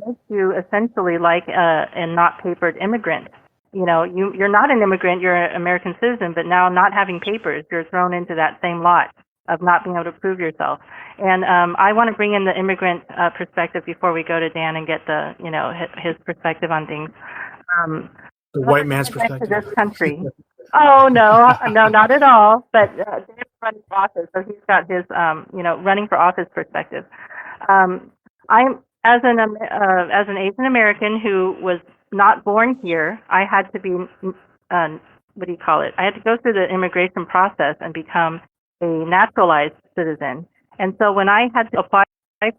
makes you essentially like a not papered immigrant. You're not an immigrant, you're an American citizen, but now not having papers, you're thrown into that same lot of not being able to prove yourself. And I want to bring in the immigrant perspective before we go to Dan and get the his perspective on things. The white man's perspective. To this country. Oh no, not at all. But Dan's running for office, so he's got his running for office perspective. I'm as an Asian American who was not born here, I had to be I had to go through the immigration process and become a naturalized citizen. And so when I had to apply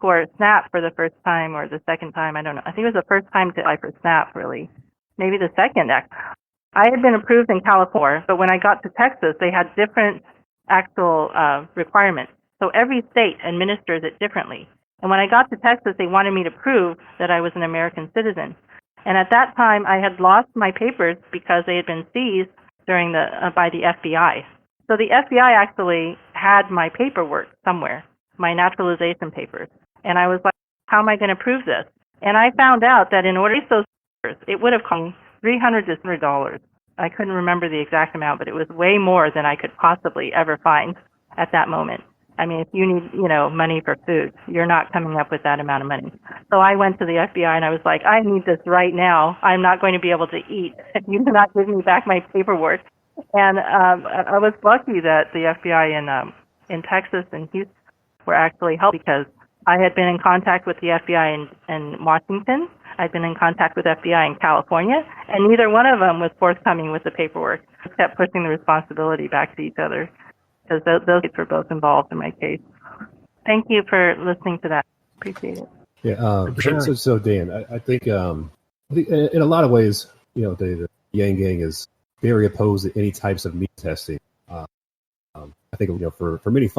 for SNAP for the first time or the second time, I don't know. I think it was the first time to apply for SNAP, really. Maybe the second. I had been approved in California, but when I got to Texas, they had different actual requirements. So every state administers it differently. And when I got to Texas, they wanted me to prove that I was an American citizen. And at that time, I had lost my papers because they had been seized by the FBI. So the FBI actually had my paperwork somewhere, my naturalization papers. And I was like, how am I going to prove this? And I found out that in order to get those papers, it would have cost $300 to $400. I couldn't remember the exact amount, but it was way more than I could possibly ever find at that moment. I mean, if you need, money for food, you're not coming up with that amount of money. So I went to the FBI and I was like, I need this right now. I'm not going to be able to eat if you do not give me back my paperwork. And I was lucky that the FBI in Texas and Houston were actually helping because I had been in contact with the FBI in Washington. I'd been in contact with FBI in California, and neither one of them was forthcoming with the paperwork. Just kept pushing the responsibility back to each other because those states were both involved in my case. Thank you for listening to that. Appreciate it. Yeah. So Dan, I think In a lot of ways, the Yang Gang is very opposed to any types of meat testing. I think for many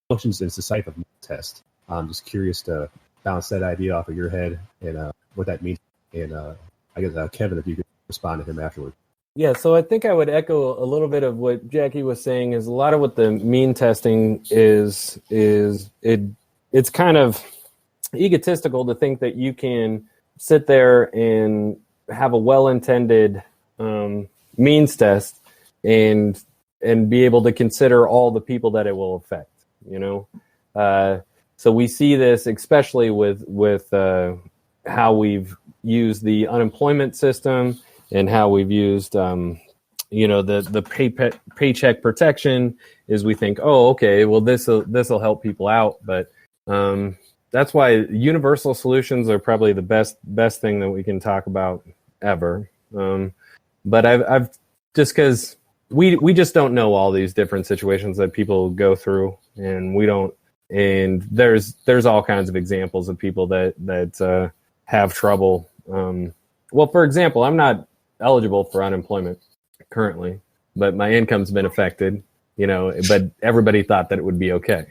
functions, it's a type of meat test. I'm just curious to bounce that idea off of your head and what that means. And I guess Kevin, if you could respond to him afterward. Yeah, so I think I would echo a little bit of what Jackie was saying. Is a lot of what the mean testing is it's kind of egotistical to think that you can sit there and have a well-intended means test and be able to consider all the people that it will affect. So we see this especially with how we've used the unemployment system and how we've used the paycheck protection. Is we think, oh, okay, well this will help people out, but that's why universal solutions are probably the best thing that we can talk about ever. But I've just because we just don't know all these different situations that people go through, and we don't. And there's all kinds of examples of people that have trouble. Well, for example, I'm not eligible for unemployment currently, but my income's been affected. But everybody thought that it would be okay.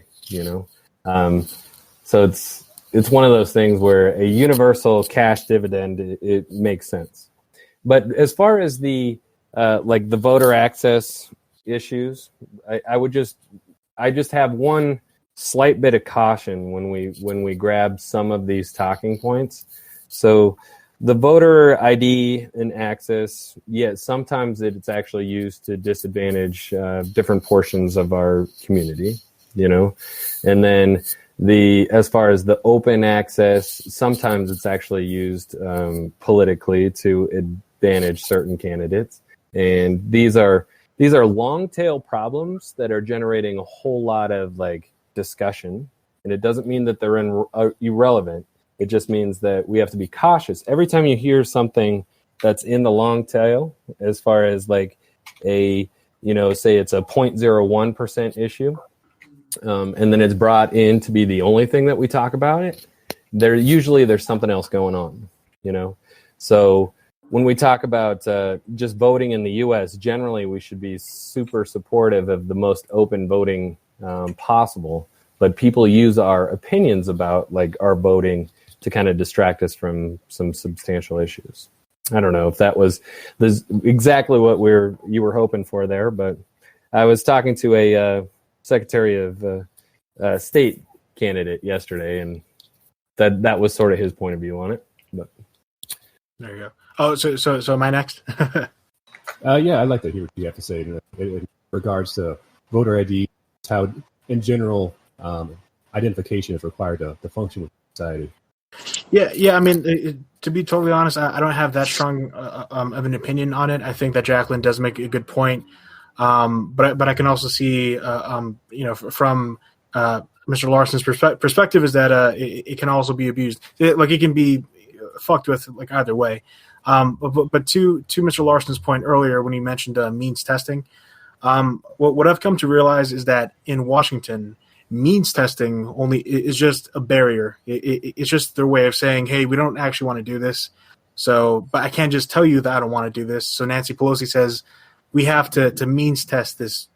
So it's one of those things where a universal cash dividend it makes sense. But as far as the like the voter access issues, I just have one slight bit of caution when we grab some of these talking points. So the voter ID and access, sometimes it's actually used to disadvantage different portions of our community, and then as far as the open access, sometimes it's actually used politically to advantage certain candidates. And these are long tail problems that are generating a whole lot of discussion. And it doesn't mean that they're irrelevant. It just means that we have to be cautious. Every time you hear something that's in the long tail, as far as say it's a 0.01% issue, and then it's brought in to be the only thing that we talk about it, there's something else going on, So when we talk about just voting in the U.S., generally we should be super supportive of the most open voting possible. But people use our opinions about our voting to kind of distract us from some substantial issues. I don't know if that was exactly what you were hoping for there, but I was talking to a Secretary of State candidate yesterday, and that was sort of his point of view on it. But there you go. Oh, so am I next? Yeah, I'd like to hear what you have to say in regards to voter ID, how in general identification is required to function with society. Yeah. I mean, to be totally honest, I don't have that strong of an opinion on it. I think that Jacqueline does make a good point, but I can also see, from Mr. Larson's perspective, is that it can also be abused. It can be fucked with either way. But to Mr. Larson's point earlier when he mentioned means testing, what I've come to realize is that in Washington, means testing only is just a barrier. It's just their way of saying, hey, we don't actually want to do this. So, but I can't just tell you that I don't want to do this. So Nancy Pelosi says we have to means test this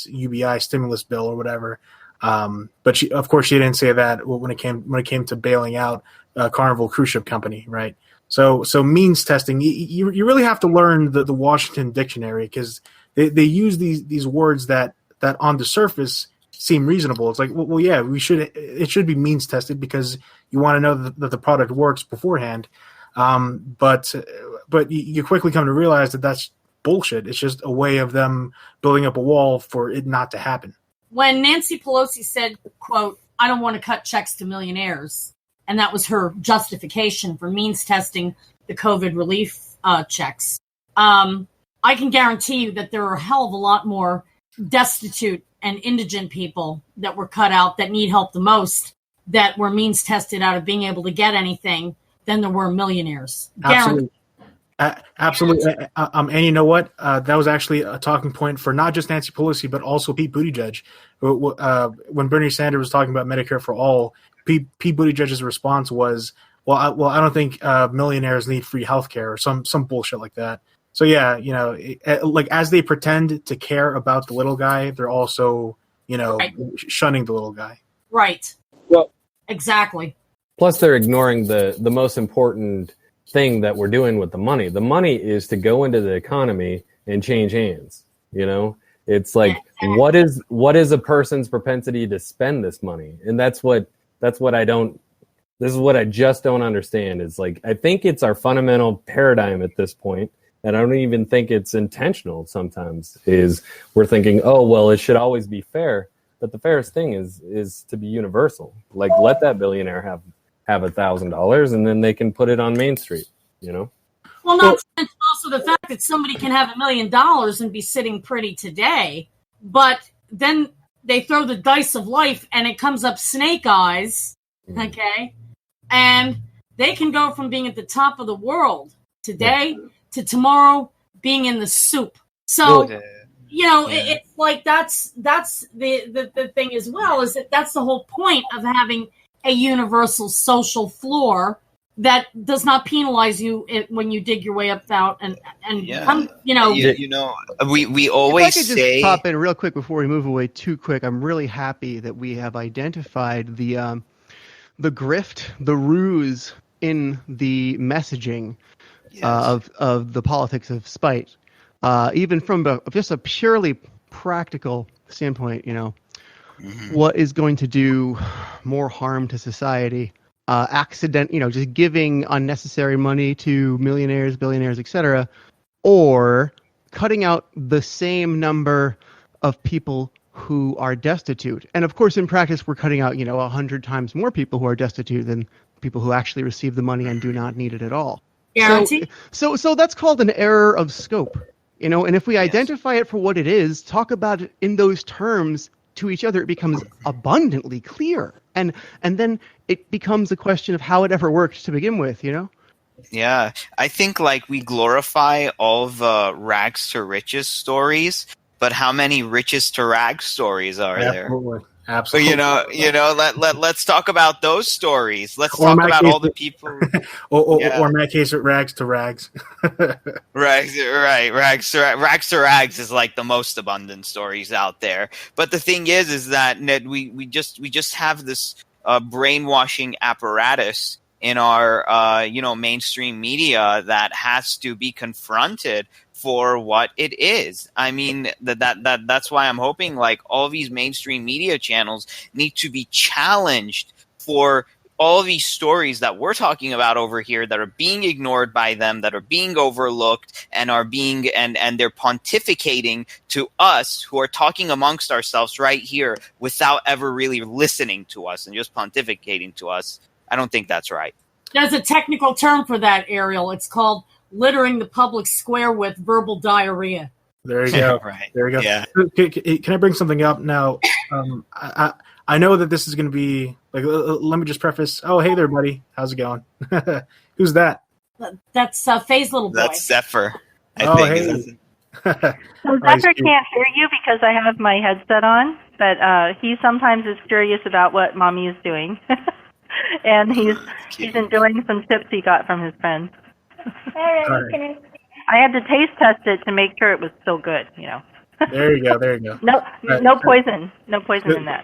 UBI stimulus bill or whatever. But she didn't say that when it came to bailing out Carnival Cruise Ship Company, right? So means testing, you really have to learn the Washington dictionary, because they use these words that on the surface seem reasonable. It's it should be means tested because you want to know that the product works beforehand. But you quickly come to realize that that's bullshit. It's just a way of them building up a wall for it not to happen. When Nancy Pelosi said, quote, I don't want to cut checks to millionaires, and that was her justification for means testing the COVID relief checks, I can guarantee you that there are a hell of a lot more destitute and indigent people that were cut out that need help the most, that were means tested out of being able to get anything, than there were millionaires. Absolutely. Absolutely. And you know what? That was actually a talking point for not just Nancy Pelosi, but also Pete Buttigieg. When Bernie Sanders was talking about Medicare for all, Pete Buttigieg's response was, I don't think millionaires need free healthcare or some bullshit like that. So yeah, like as they pretend to care about the little guy, they're also, Right. shunning the little guy. Right. Well, exactly. Plus, they're ignoring the most important thing that we're doing with the money. The money is to go into the economy and change hands. It's like, what is a person's propensity to spend this money? And that's what I don't. This is what I just don't understand. Is like, I think it's our fundamental paradigm at this point, and I don't even think it's intentional. Sometimes is we're thinking, oh well, it should always be fair. But the fairest thing is to be universal. Like, let that billionaire have $1,000, and then they can put it on Main Street. Well, not to mention also the fact that somebody can have $1 million and be sitting pretty today, but then they throw the dice of life and it comes up snake eyes, okay? And they can go from being at the top of the world today to tomorrow being in the soup. So, it's like that's the thing as well, is that's the whole point of having a universal social floor that does not penalize you when you dig your way up out and come, we always if I could just pop in real quick before we move away too quick. I'm really happy that we have identified the grift, the ruse in the messaging of the politics of spite, even from just a purely practical standpoint. What is going to do more harm to society? Just giving unnecessary money to millionaires, billionaires, etc., or cutting out the same number of people who are destitute. And of course, in practice, we're cutting out, 100 times more people who are destitute than people who actually receive the money and do not need it at all. Guarantee. So that's called an error of scope, and if we identify it for what it is, talk about it in those terms to each other, it becomes abundantly clear. And then it becomes a question of how it ever worked to begin with, Yeah, I think like we glorify all the rags to riches stories, but how many riches to rags stories are there? Absolutely. So, let's talk about those stories. Let's talk about all the people. or in that case, rags to rags. Rags to rags is like the most abundant stories out there. But the thing is that we just have this brainwashing apparatus in our mainstream media that has to be confronted for what it is. I mean, that's why I'm hoping like all these mainstream media channels need to be challenged for all these stories that we're talking about over here that are being ignored by them, that are being overlooked, and are being and they're pontificating to us who are talking amongst ourselves right here without ever really listening to us and just pontificating to us. I don't think that's right. There's a technical term for that, Ariel. It's called littering the public square with verbal diarrhea. There you go. Right. There you go. Yeah. Can I bring something up now? I know that this is going to be like. Let me just preface. Oh, hey there, buddy. How's it going? Who's that? That's Faye's little boy. That's Zephyr. Oh, hey. So Zephyr can't hear you because I have my headset on, but he sometimes is curious about what Mommy is doing, and he's enjoying some tips he got from his friends. All right. I had to taste test it to make sure it was still good, There you go. No poison in that.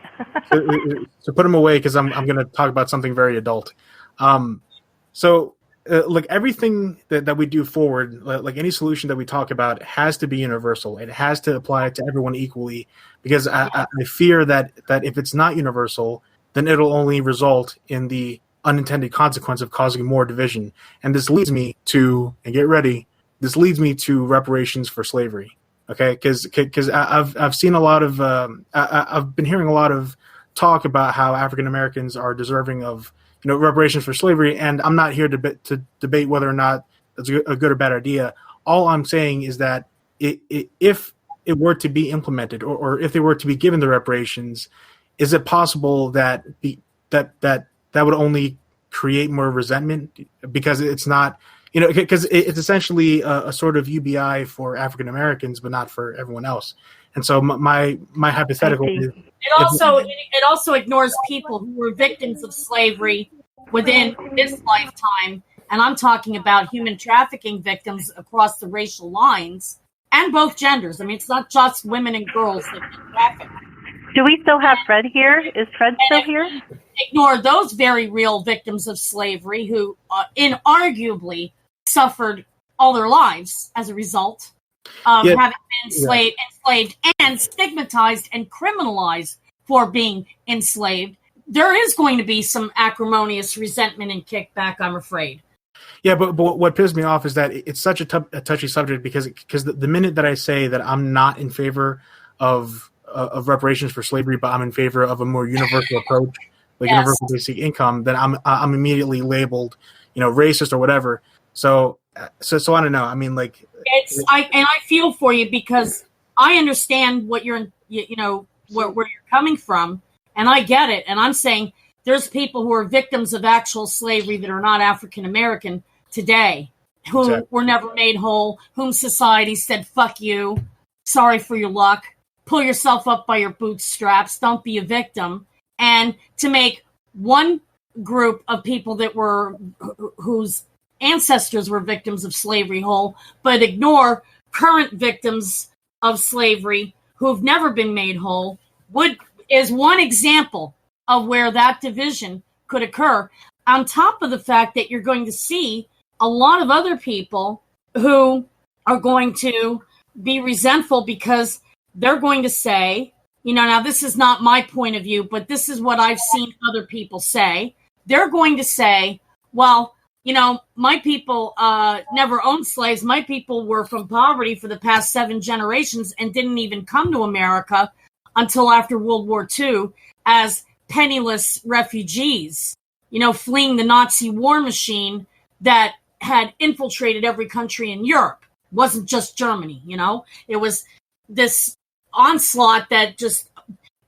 So put him away because I'm going to talk about something very adult. Like everything that we do forward, like any solution that we talk about, has to be universal. It has to apply to everyone equally, because I fear that if it's not universal, then it'll only result in the unintended consequence of causing more division. And this leads me to, and get ready, this leads me to reparations for slavery. Okay, because I've seen a lot of I've been hearing a lot of talk about how African Americans are deserving of reparations for slavery, and I'm not here to debate whether or not that's a good or bad idea. All I'm saying is that if it were to be implemented, or if they were to be given the reparations, is it possible that that would only create more resentment, because it's not. Because it's essentially a sort of UBI for African Americans, but not for everyone else. And so my hypothetical is it also ignores people who were victims of slavery within this lifetime, and I'm talking about human trafficking victims across the racial lines and both genders. I mean, it's not just women and girls that get trafficked. Do we still have Fred here? Is Fred still here? Ignore those very real victims of slavery who inarguably suffered all their lives as a result of having been enslaved and stigmatized and criminalized for being enslaved. There is going to be some acrimonious resentment and kickback, I'm afraid. Yeah, but what pisses me off is that it's such a touchy subject because the minute that I say that I'm not in favor of reparations for slavery, but I'm in favor of a more universal approach, like universal basic income, then I'm immediately labeled, racist or whatever. So I don't know. I mean, like, I feel for you because I understand what you're, where you're coming from, and I get it. And I'm saying there's people who are victims of actual slavery that are not African American today, who were never made whole, whom society said, "Fuck you, sorry for your luck, pull yourself up by your bootstraps, don't be a victim." And to make one group of people that were whose ancestors were victims of slavery whole, but ignore current victims of slavery who've never been made whole, is one example of where that division could occur. On top of the fact that you're going to see a lot of other people who are going to be resentful because they're going to say, now this is not my point of view, but this is what I've seen other people say. They're going to say, well, my people never owned slaves. My people were from poverty for the past 7 generations and didn't even come to America until after World War II as penniless refugees, fleeing the Nazi war machine that had infiltrated every country in Europe. It wasn't just Germany, It was this onslaught that just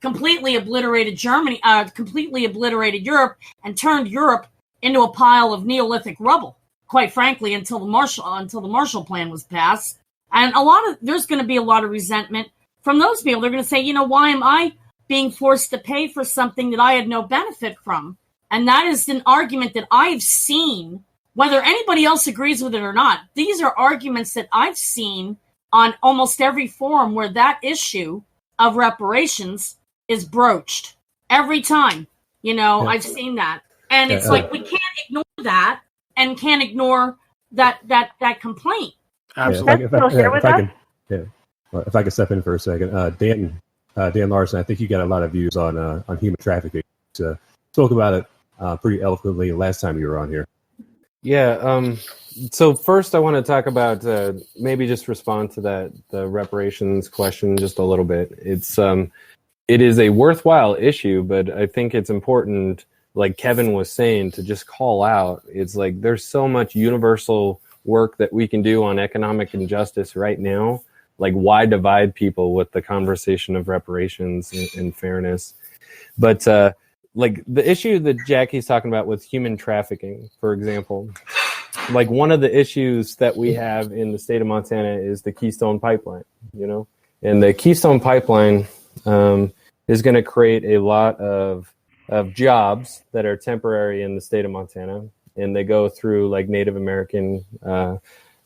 completely obliterated Germany, completely obliterated Europe, and turned Europe into a pile of Neolithic rubble, quite frankly, until the Marshall Plan was passed. And there's going to be a lot of resentment from those people. They're going to say, why am I being forced to pay for something that I had no benefit from? And that is an argument that I've seen, whether anybody else agrees with it or not. These are arguments that I've seen on almost every forum where that issue of reparations is broached. Every time, I've seen that. And it's like we can't ignore that and can't ignore that complaint. Absolutely. If I could step in for a second, Dan Larson, I think you got a lot of views on human trafficking. Spoke about it pretty eloquently last time you were on here. Yeah. So first, I want to talk about maybe just respond to the reparations question just a little bit. It is a worthwhile issue, but I think it's important, like Kevin was saying, to just call out. It's like there's so much universal work that we can do on economic injustice right now. Like, why divide people with the conversation of reparations and fairness? But like the issue that Jackie's talking about with human trafficking, for example, like one of the issues that we have in the state of Montana is the Keystone Pipeline, and the Keystone Pipeline is going to create a lot of jobs that are temporary in the state of Montana, and they go through like Native American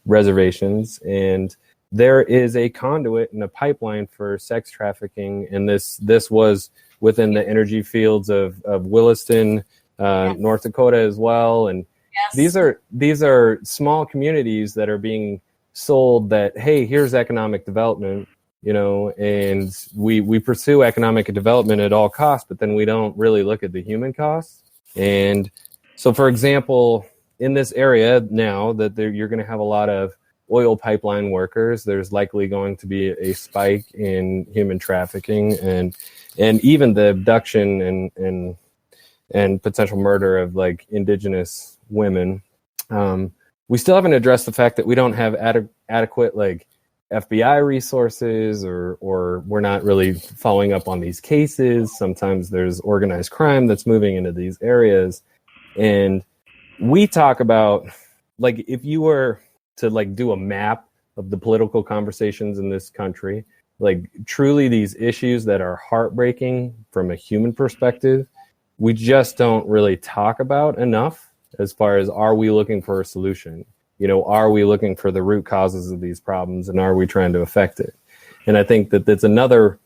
reservations, and there is a conduit and a pipeline for sex trafficking, and this was within the energy fields of Williston, North Dakota as well, and these are small communities that are being sold that, hey, here's economic development, and we pursue economic development at all costs, but then we don't really look at the human costs. And so, for example, in this area now that you're going to have a lot of oil pipeline workers, there's likely going to be a spike in human trafficking and even the abduction and potential murder of like indigenous women. We still haven't addressed the fact that we don't have adequate like FBI resources, or we're not really following up on these cases. Sometimes there's organized crime that's moving into these areas. And we talk about, like, if you were to like do a map of the political conversations in this country, like truly these issues that are heartbreaking from a human perspective, we just don't really talk about enough as far as, are we looking for a solution? Are we looking for the root causes of these problems, and are we trying to affect it? And I think that it's another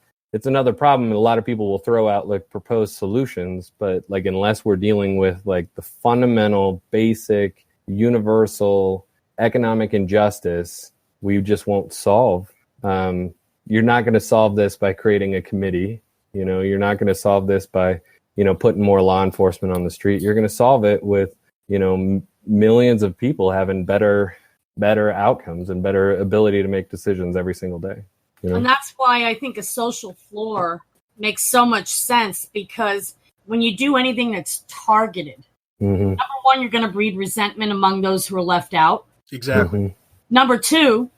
problem. A lot of people will throw out like proposed solutions, but like unless we're dealing with like the fundamental, basic, universal economic injustice, we just won't solve. You're not going to solve this by creating a committee. You're not going to solve this by putting more law enforcement on the street. You're going to solve it with millions of people having better outcomes and better ability to make decisions every single day. And that's why I think a social floor makes so much sense, because when you do anything that's targeted, number one, you're going to breed resentment among those who are left out. Exactly. Number two,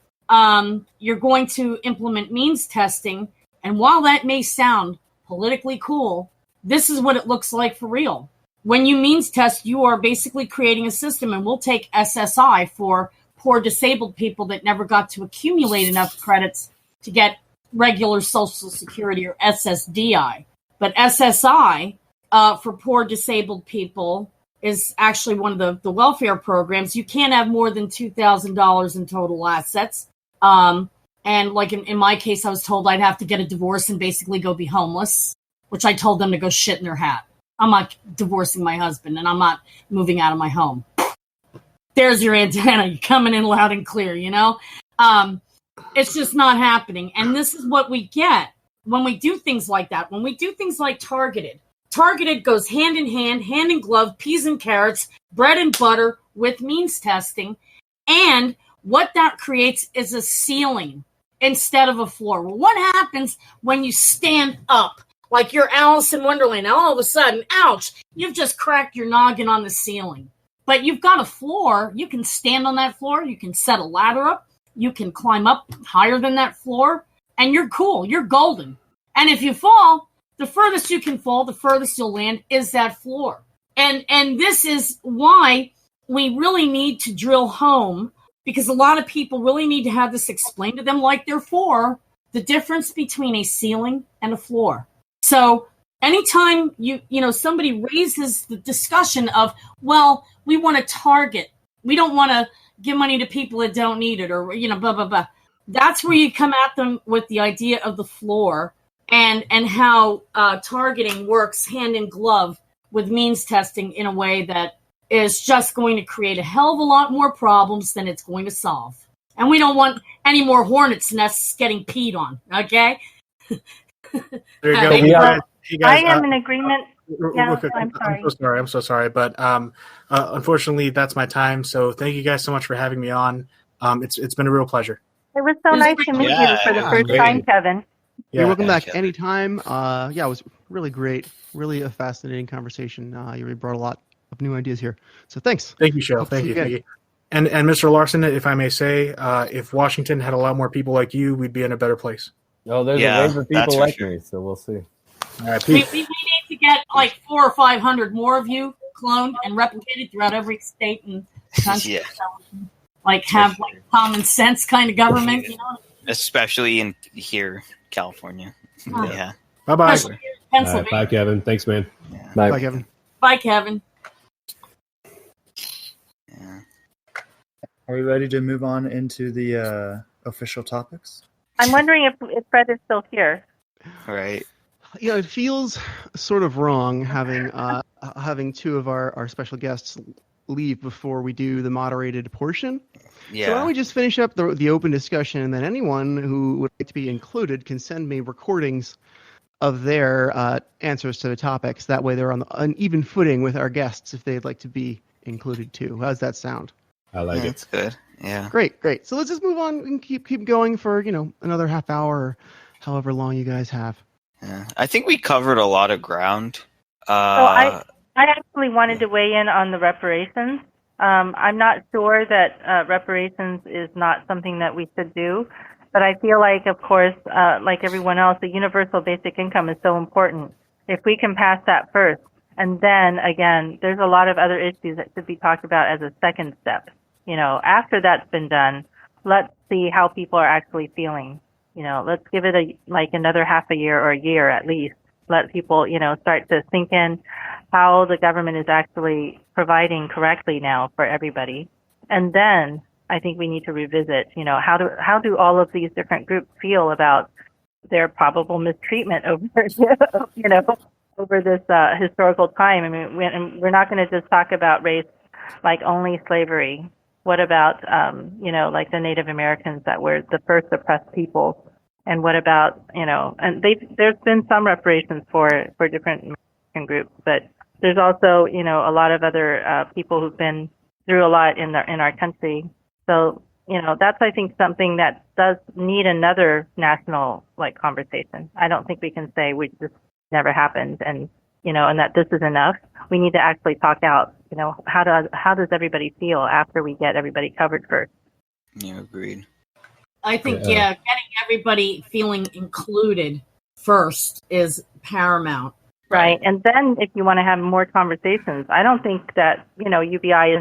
you're going to implement means testing. And while that may sound politically cool, this is what it looks like for real. When you means test, you are basically creating a system, and we'll take SSI for poor disabled people that never got to accumulate enough credits to get regular Social Security, or SSDI. But SSI for poor disabled people is actually one of the welfare programs. You can't have more than $2,000 in total assets. And like in my case, I was told I'd have to get a divorce and basically go be homeless, which I told them to go shit in their hat. I'm not divorcing my husband, and I'm not moving out of my home. There's your antenna. You're coming in loud and clear, It's just not happening. And this is what we get when we do things like that. When we do things like targeted. Targeted goes hand in hand, hand in glove, peas and carrots, bread and butter with means testing. And what that creates is a ceiling instead of a floor. Well, what happens when you stand up like you're Alice in Wonderland? And all of a sudden, ouch, you've just cracked your noggin on the ceiling. But you've got a floor. You can stand on that floor. You can set a ladder up. You can climb up higher than that floor, and you're cool. You're golden. And if you fall, the furthest you can fall, the furthest you'll land is that floor. And this is why we really need to drill home, because a lot of people really need to have this explained to them like they're four, the difference between a ceiling and a floor. So anytime somebody raises the discussion of, well, we want to target, we don't want to give money to people that don't need it, or, blah, blah, blah. That's where you come at them with the idea of the floor and how targeting works hand in glove with means testing in a way that is just going to create a hell of a lot more problems than it's going to solve. And we don't want any more hornets' nests getting peed on, okay? There you go. You guys, I am in agreement. Yeah, I'm so sorry. But unfortunately, that's my time. So thank you guys so much for having me on. It's been a real pleasure. It was so nice to meet you for the first time, Kevin. You're welcome back anytime. It was really great. Really a fascinating conversation. You really brought a lot of new ideas here. So thanks. Thank you, Cheryl. Thank you. And Mr. Larson, if I may say, if Washington had a lot more people like you, we'd be in a better place. Oh, there's a wave of people like me, so we'll see. All right, we need to get like 400 or 500 more of you cloned and replicated throughout every state and country. Yeah. So, have common sense kind of government, Especially in here, California. Yeah. Bye-bye. Right, bye, Kevin. Thanks, man. Yeah. Bye, Kevin. Bye, Kevin. Yeah. Are we ready to move on into the official topics? I'm wondering if Fred is still here. Right. It feels sort of wrong having two of our special guests leave before we do the moderated portion. Yeah. So why don't we just finish up the open discussion, and then anyone who would like to be included can send me recordings of their answers to the topics. That way they're on an even footing with our guests if they'd like to be included too. How does that sound? I like it. That's good. Yeah. Great. So let's just move on and keep going for another half hour or however long you guys have. Yeah. I think we covered a lot of ground. So I actually wanted to weigh in on the reparations. I'm not sure that reparations is not something that we should do, but I feel like, of course, like everyone else, the universal basic income is so important. If we can pass that first, and then again, there's a lot of other issues that should be talked about as a second step. After that's been done, let's see how people are actually feeling. Let's give it another half a year or a year at least. Let people, start to sink in. how the government is actually providing correctly now for everybody. And then I think we need to revisit, how do all of these different groups feel about their probable mistreatment over, over this historical time. I mean, we're not going to just talk about race like only slavery. What about, like the Native Americans that were the first oppressed people? And what about, and there's been some reparations for different American groups, but there's also, a lot of other people who've been through a lot in our country. So, that's, I think, something that does need another national conversation. I don't think we can say this never happened and that this is enough. We need to actually talk out, how does everybody feel after we get everybody covered first? Yeah, agreed. I think, getting everybody feeling included first is paramount. Right. And then if you want to have more conversations, I don't think that, UBI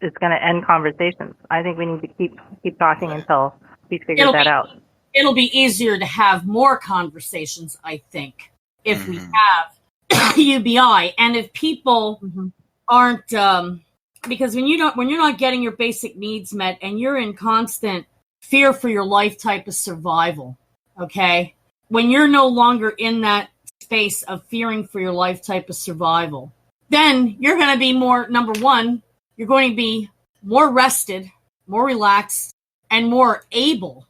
is going to end conversations. I think we need to keep talking until we figure that out. It'll be easier to have more conversations, I think, if we have UBI. And if people aren't, because when you're not getting your basic needs met and you're in constant fear for your life type of survival, okay? When you're no longer in that space of fearing for your life type of survival, then you're going to be more, number one, you're going to be more rested, more relaxed, and more able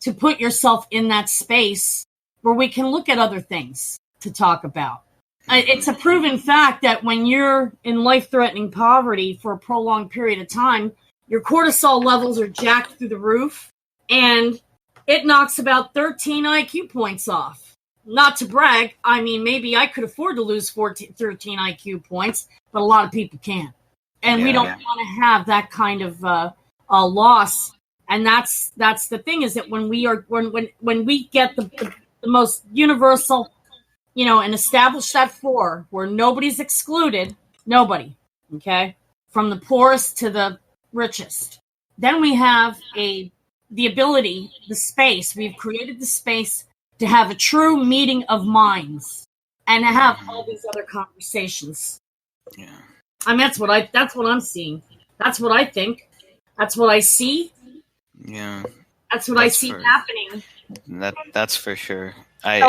to put yourself in that space where we can look at other things to talk about. It's a proven fact that when you're in life-threatening poverty for a prolonged period of time, your cortisol levels are jacked through the roof, and it knocks about 13 IQ points off. Not to brag, I mean, maybe I could afford to lose 13 IQ points, but a lot of people can't. And we don't want to have that kind of loss. And that's the thing, is that when we get the most universal, and establish that where nobody's excluded, nobody, okay, from the poorest to the richest, then we have the ability, the space. We've created the space to have a true meeting of minds and to have all these other conversations. Yeah. I mean, that's what I'm seeing. That's what I think. That's what I see. Yeah. That's what I see happening. That's for sure. I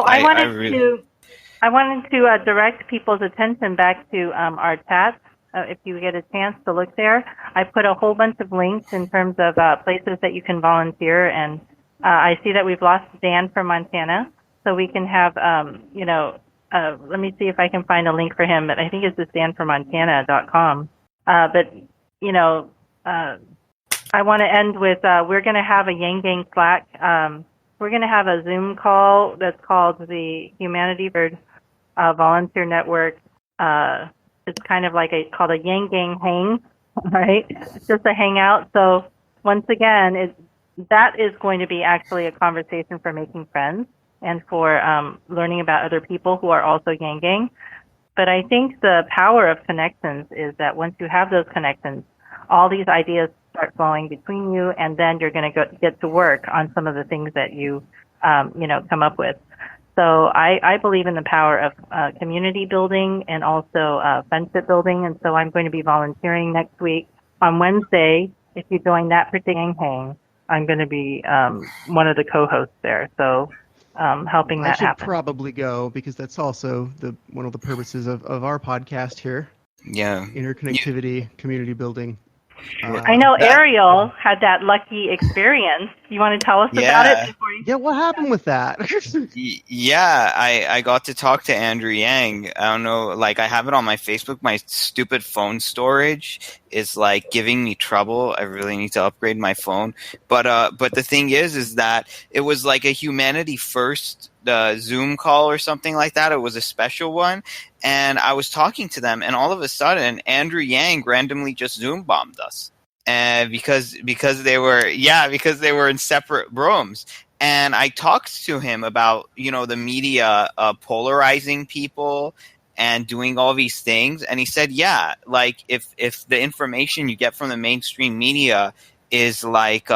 wanted to direct people's attention back to our chat. If you get a chance to look there, I put a whole bunch of links in terms of places that you can volunteer. And I see that we've lost Dan from Montana, so we can have, let me see if I can find a link for him, but I think it's just danformontana.com. I want to end with, we're going to have a Yang Gang Slack. We're going to have a Zoom call that's called the Humanity for Volunteer Network. It's kind of like called a Yang Gang Hang, right? It's just a hangout. So once again, that is going to be actually a conversation for making friends and for learning about other people who are also Yang Gang. But I think the power of connections is that once you have those connections, all these ideas start flowing between you, and then you're going to get to work on some of the things that you, come up with. So I believe in the power of community building and also friendship building, and so I'm going to be volunteering next week on Wednesday. If you join that particular hang, I'm going to be one of the co-hosts there, so helping that happen. I should probably go, because that's also one of the purposes of our podcast here. Yeah. Interconnectivity, community building. I know Ariel had that lucky experience. You want to tell us about it? Yeah, what happened with that? Yeah, I got to talk to Andrew Yang. I don't know, I have it on my Facebook. My stupid phone storage is giving me trouble. I really need to upgrade my phone. But the thing is that it was a Humanity First Zoom call or something like that. It was a special one. And I was talking to them, and all of a sudden, Andrew Yang randomly just Zoom bombed us, and because they were in separate rooms. And I talked to him about the media polarizing people and doing all these things, and he said, if the information you get from the mainstream media is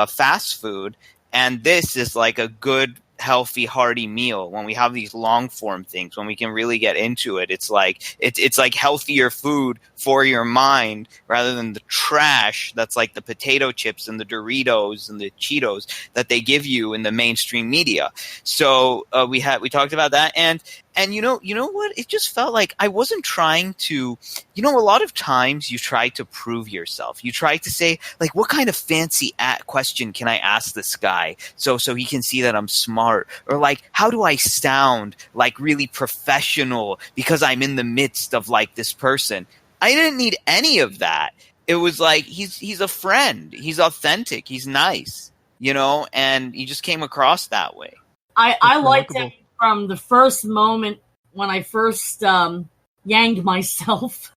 fast food, and this is a good healthy, hearty meal, when we have these long form things, when we can really get into it, it's like healthier food for your mind rather than the trash that's like the potato chips and the Doritos and the Cheetos that they give you in the mainstream media. So we talked about that, and you know what? It just felt like I wasn't trying to, a lot of times you try to prove yourself. You try to say, like, what kind of fancy question can I ask this guy so he can see that I'm smart? Or like, how do I sound like really professional because I'm in the midst of like this person? I didn't need any of that. It was like, he's a friend. He's authentic. He's nice, and he just came across that way. I liked him from the first moment when I first yanged myself,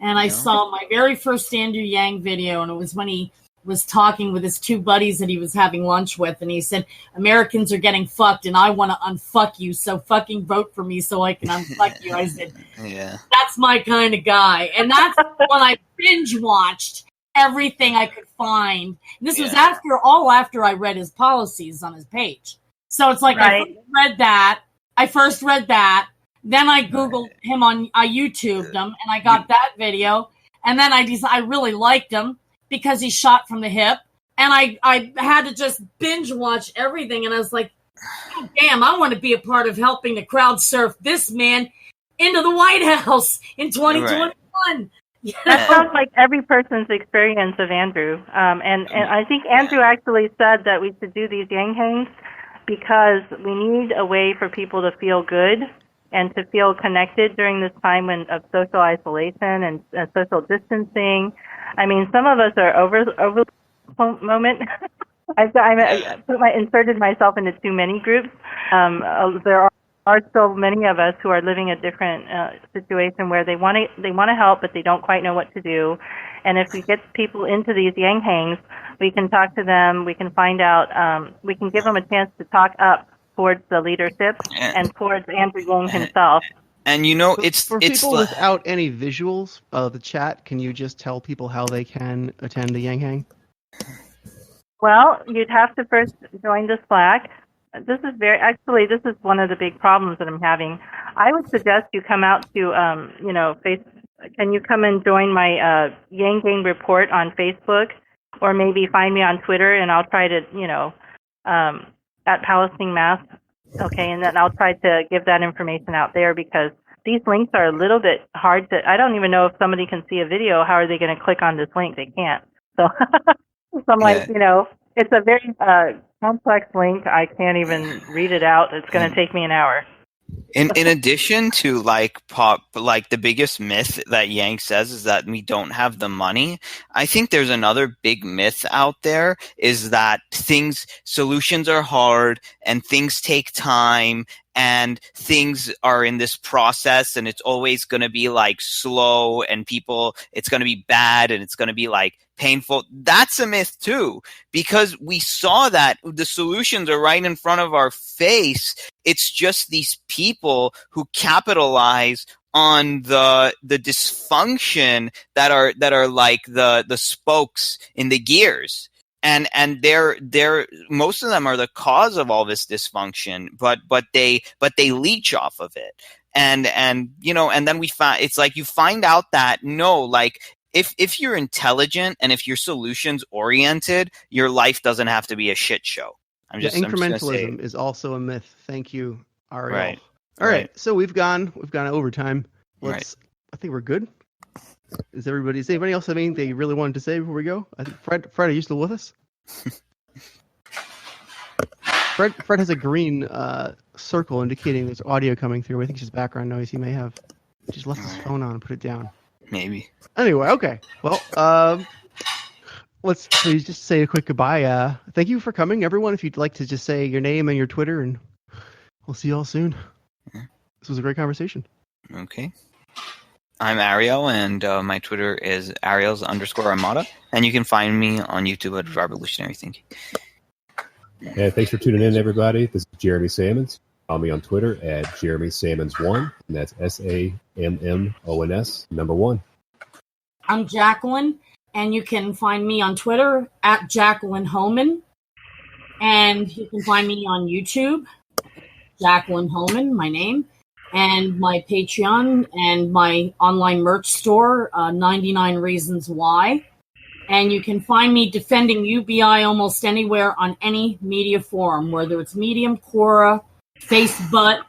and I saw my very first Andrew Yang video, and it was when he was talking with his two buddies that he was having lunch with, and he said, Americans are getting fucked, and I want to unfuck you, so fucking vote for me so I can unfuck you. I said, yeah, that's my kind of guy. And that's when I binge watched everything I could find. And this was after I read his policies on his page. So it's like, right. I first read that. Then I Googled him I YouTubed him, and I got that video. And then I really liked him because he shot from the hip. And I had to just binge watch everything. And I was like, oh, damn, I want to be a part of helping the crowd surf this man into the White House in 2021. Right. That sounds like every person's experience of Andrew. And I think Andrew actually said that we should do these Yang Hangs because we need a way for people to feel good and to feel connected during this time of social isolation and social distancing. I mean, some of us are over moment. I inserted myself into too many groups. There are still many of us who are living a different situation where they want to help, but they don't quite know what to do. And if we get people into these Yang Hangs, we can talk to them. We can find out. We can give them a chance to talk up towards the leadership and towards Andrew Yang himself. And it's for people without any visuals of the chat. Can you just tell people how they can attend the Yang Hang? Well, you'd have to first join the Slack. This is one of the big problems that I'm having. I would suggest you come out to, can you come and join my Yang Gang report on Facebook, or maybe find me on Twitter, and I'll try to, at Palestine Math, okay, and then I'll try to give that information out there because these links are a little bit hard to. I don't even know if somebody can see a video. How are they going to click on this link? They can't. So, I'm like, it's a very complex link. I can't even read it out. It's going to take me an hour. In addition to the biggest myth that Yang says is that we don't have the money, I think there's another big myth out there is that solutions are hard and things take time and things are in this process and it's always going to be like slow and it's going to be bad and it's going to be like painful. That's a myth too, because we saw that the solutions are right in front of our face. It's just these people who capitalize on the dysfunction that are like the spokes in the gears. And they're most of them are the cause of all this dysfunction, but they leech off of it. And then we find it's like you find out that if you're intelligent and if you're solutions oriented, your life doesn't have to be a shit show. Incrementalism is also a myth. Thank you, Ariel. Right. All right. So we've gone overtime. I think we're good. Is anybody else have anything they really wanted to say before we go? I think Fred, are you still with us? Fred has a green circle indicating there's audio coming through. I think it's just background noise he may have. Just left his phone on and put it down. Maybe. Anyway, okay. Well, let's please just say a quick goodbye. Thank you for coming, everyone. If you'd like to just say your name and your Twitter, and we'll see you all soon. This was a great conversation. Okay. I'm Ariel, and my Twitter is Ariels_Armada, and you can find me on YouTube at Revolutionary Thinking. Yeah, thanks for tuning in, everybody. This is Jeremy Sammons. Follow me on Twitter at JeremySammons1, and that's SAMMONS, number 1. I'm Jacqueline, and you can find me on Twitter at Jacqueline Homan. And you can find me on YouTube, Jacqueline Holman, my name, and my Patreon and my online merch store, 99 Reasons Why. And you can find me defending UBI almost anywhere on any media forum, whether it's Medium, Quora, Facebook,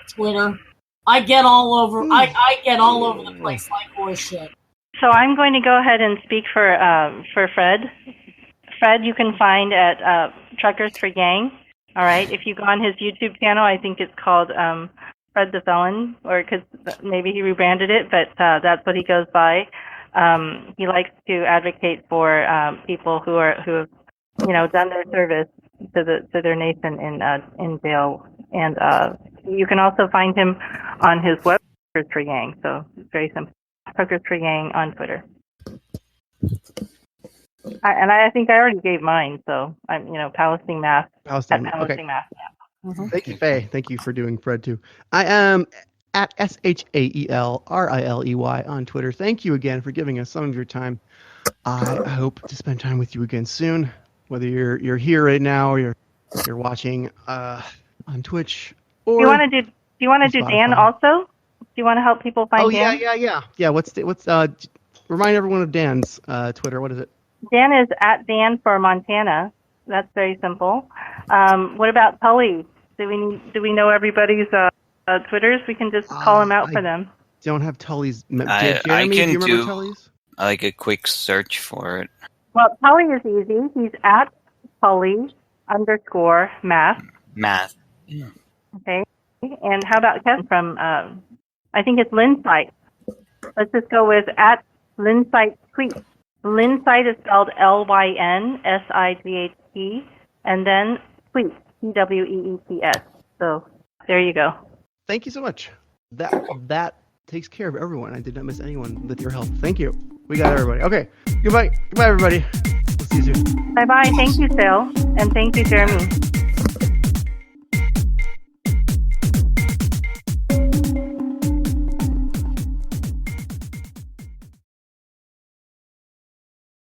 Twitter. I get all over. I get all over the place like horse shit. So I'm going to go ahead and speak for Fred. Fred, you can find at Truckers for Gang. All right. If you go on his YouTube channel, I think it's called Fred the Felon, or because maybe he rebranded it, but that's what he goes by. He likes to advocate for people who have done their service to their nation in jail, and you can also find him on his web, Truckers for Gang. So it's very simple. Truckers for Gang on Twitter. I think I already gave mine, so I'm Palestine Math. Palestine Math. Yeah. Mm-hmm. Thank you, Faye. Thank you for doing Fred too. I am at SHAELRILEY on Twitter. Thank you again for giving us some of your time. I hope to spend time with you again soon. Whether you're here right now or you're watching on Twitch or do you want to do Dan also? Do you want to help people find Dan? Yeah. What's remind everyone of Dan's Twitter. What is it? Dan is at Dan for Montana. That's very simple. What about Tully? Do we know everybody's Twitters? We can just call them out for them. Don't have Tully's. I Jeremy, can do you remember Tully's? Like a quick search for it. Well, Tully is easy. He's at Tully_math. Math. Okay. And how about Kevin from, I think it's Lynsight. Let's just go with at Lynsight Tweet. Lynsight is spelled LYNSIGHT, and then Tweet, TWEETS. So there you go. Thank you so much. That takes care of everyone. I did not miss anyone with your help. Thank you. We got everybody. Okay. Goodbye. Goodbye, everybody. We'll see you soon. Bye-bye. Thank you, Phil. And thank you, Jeremy.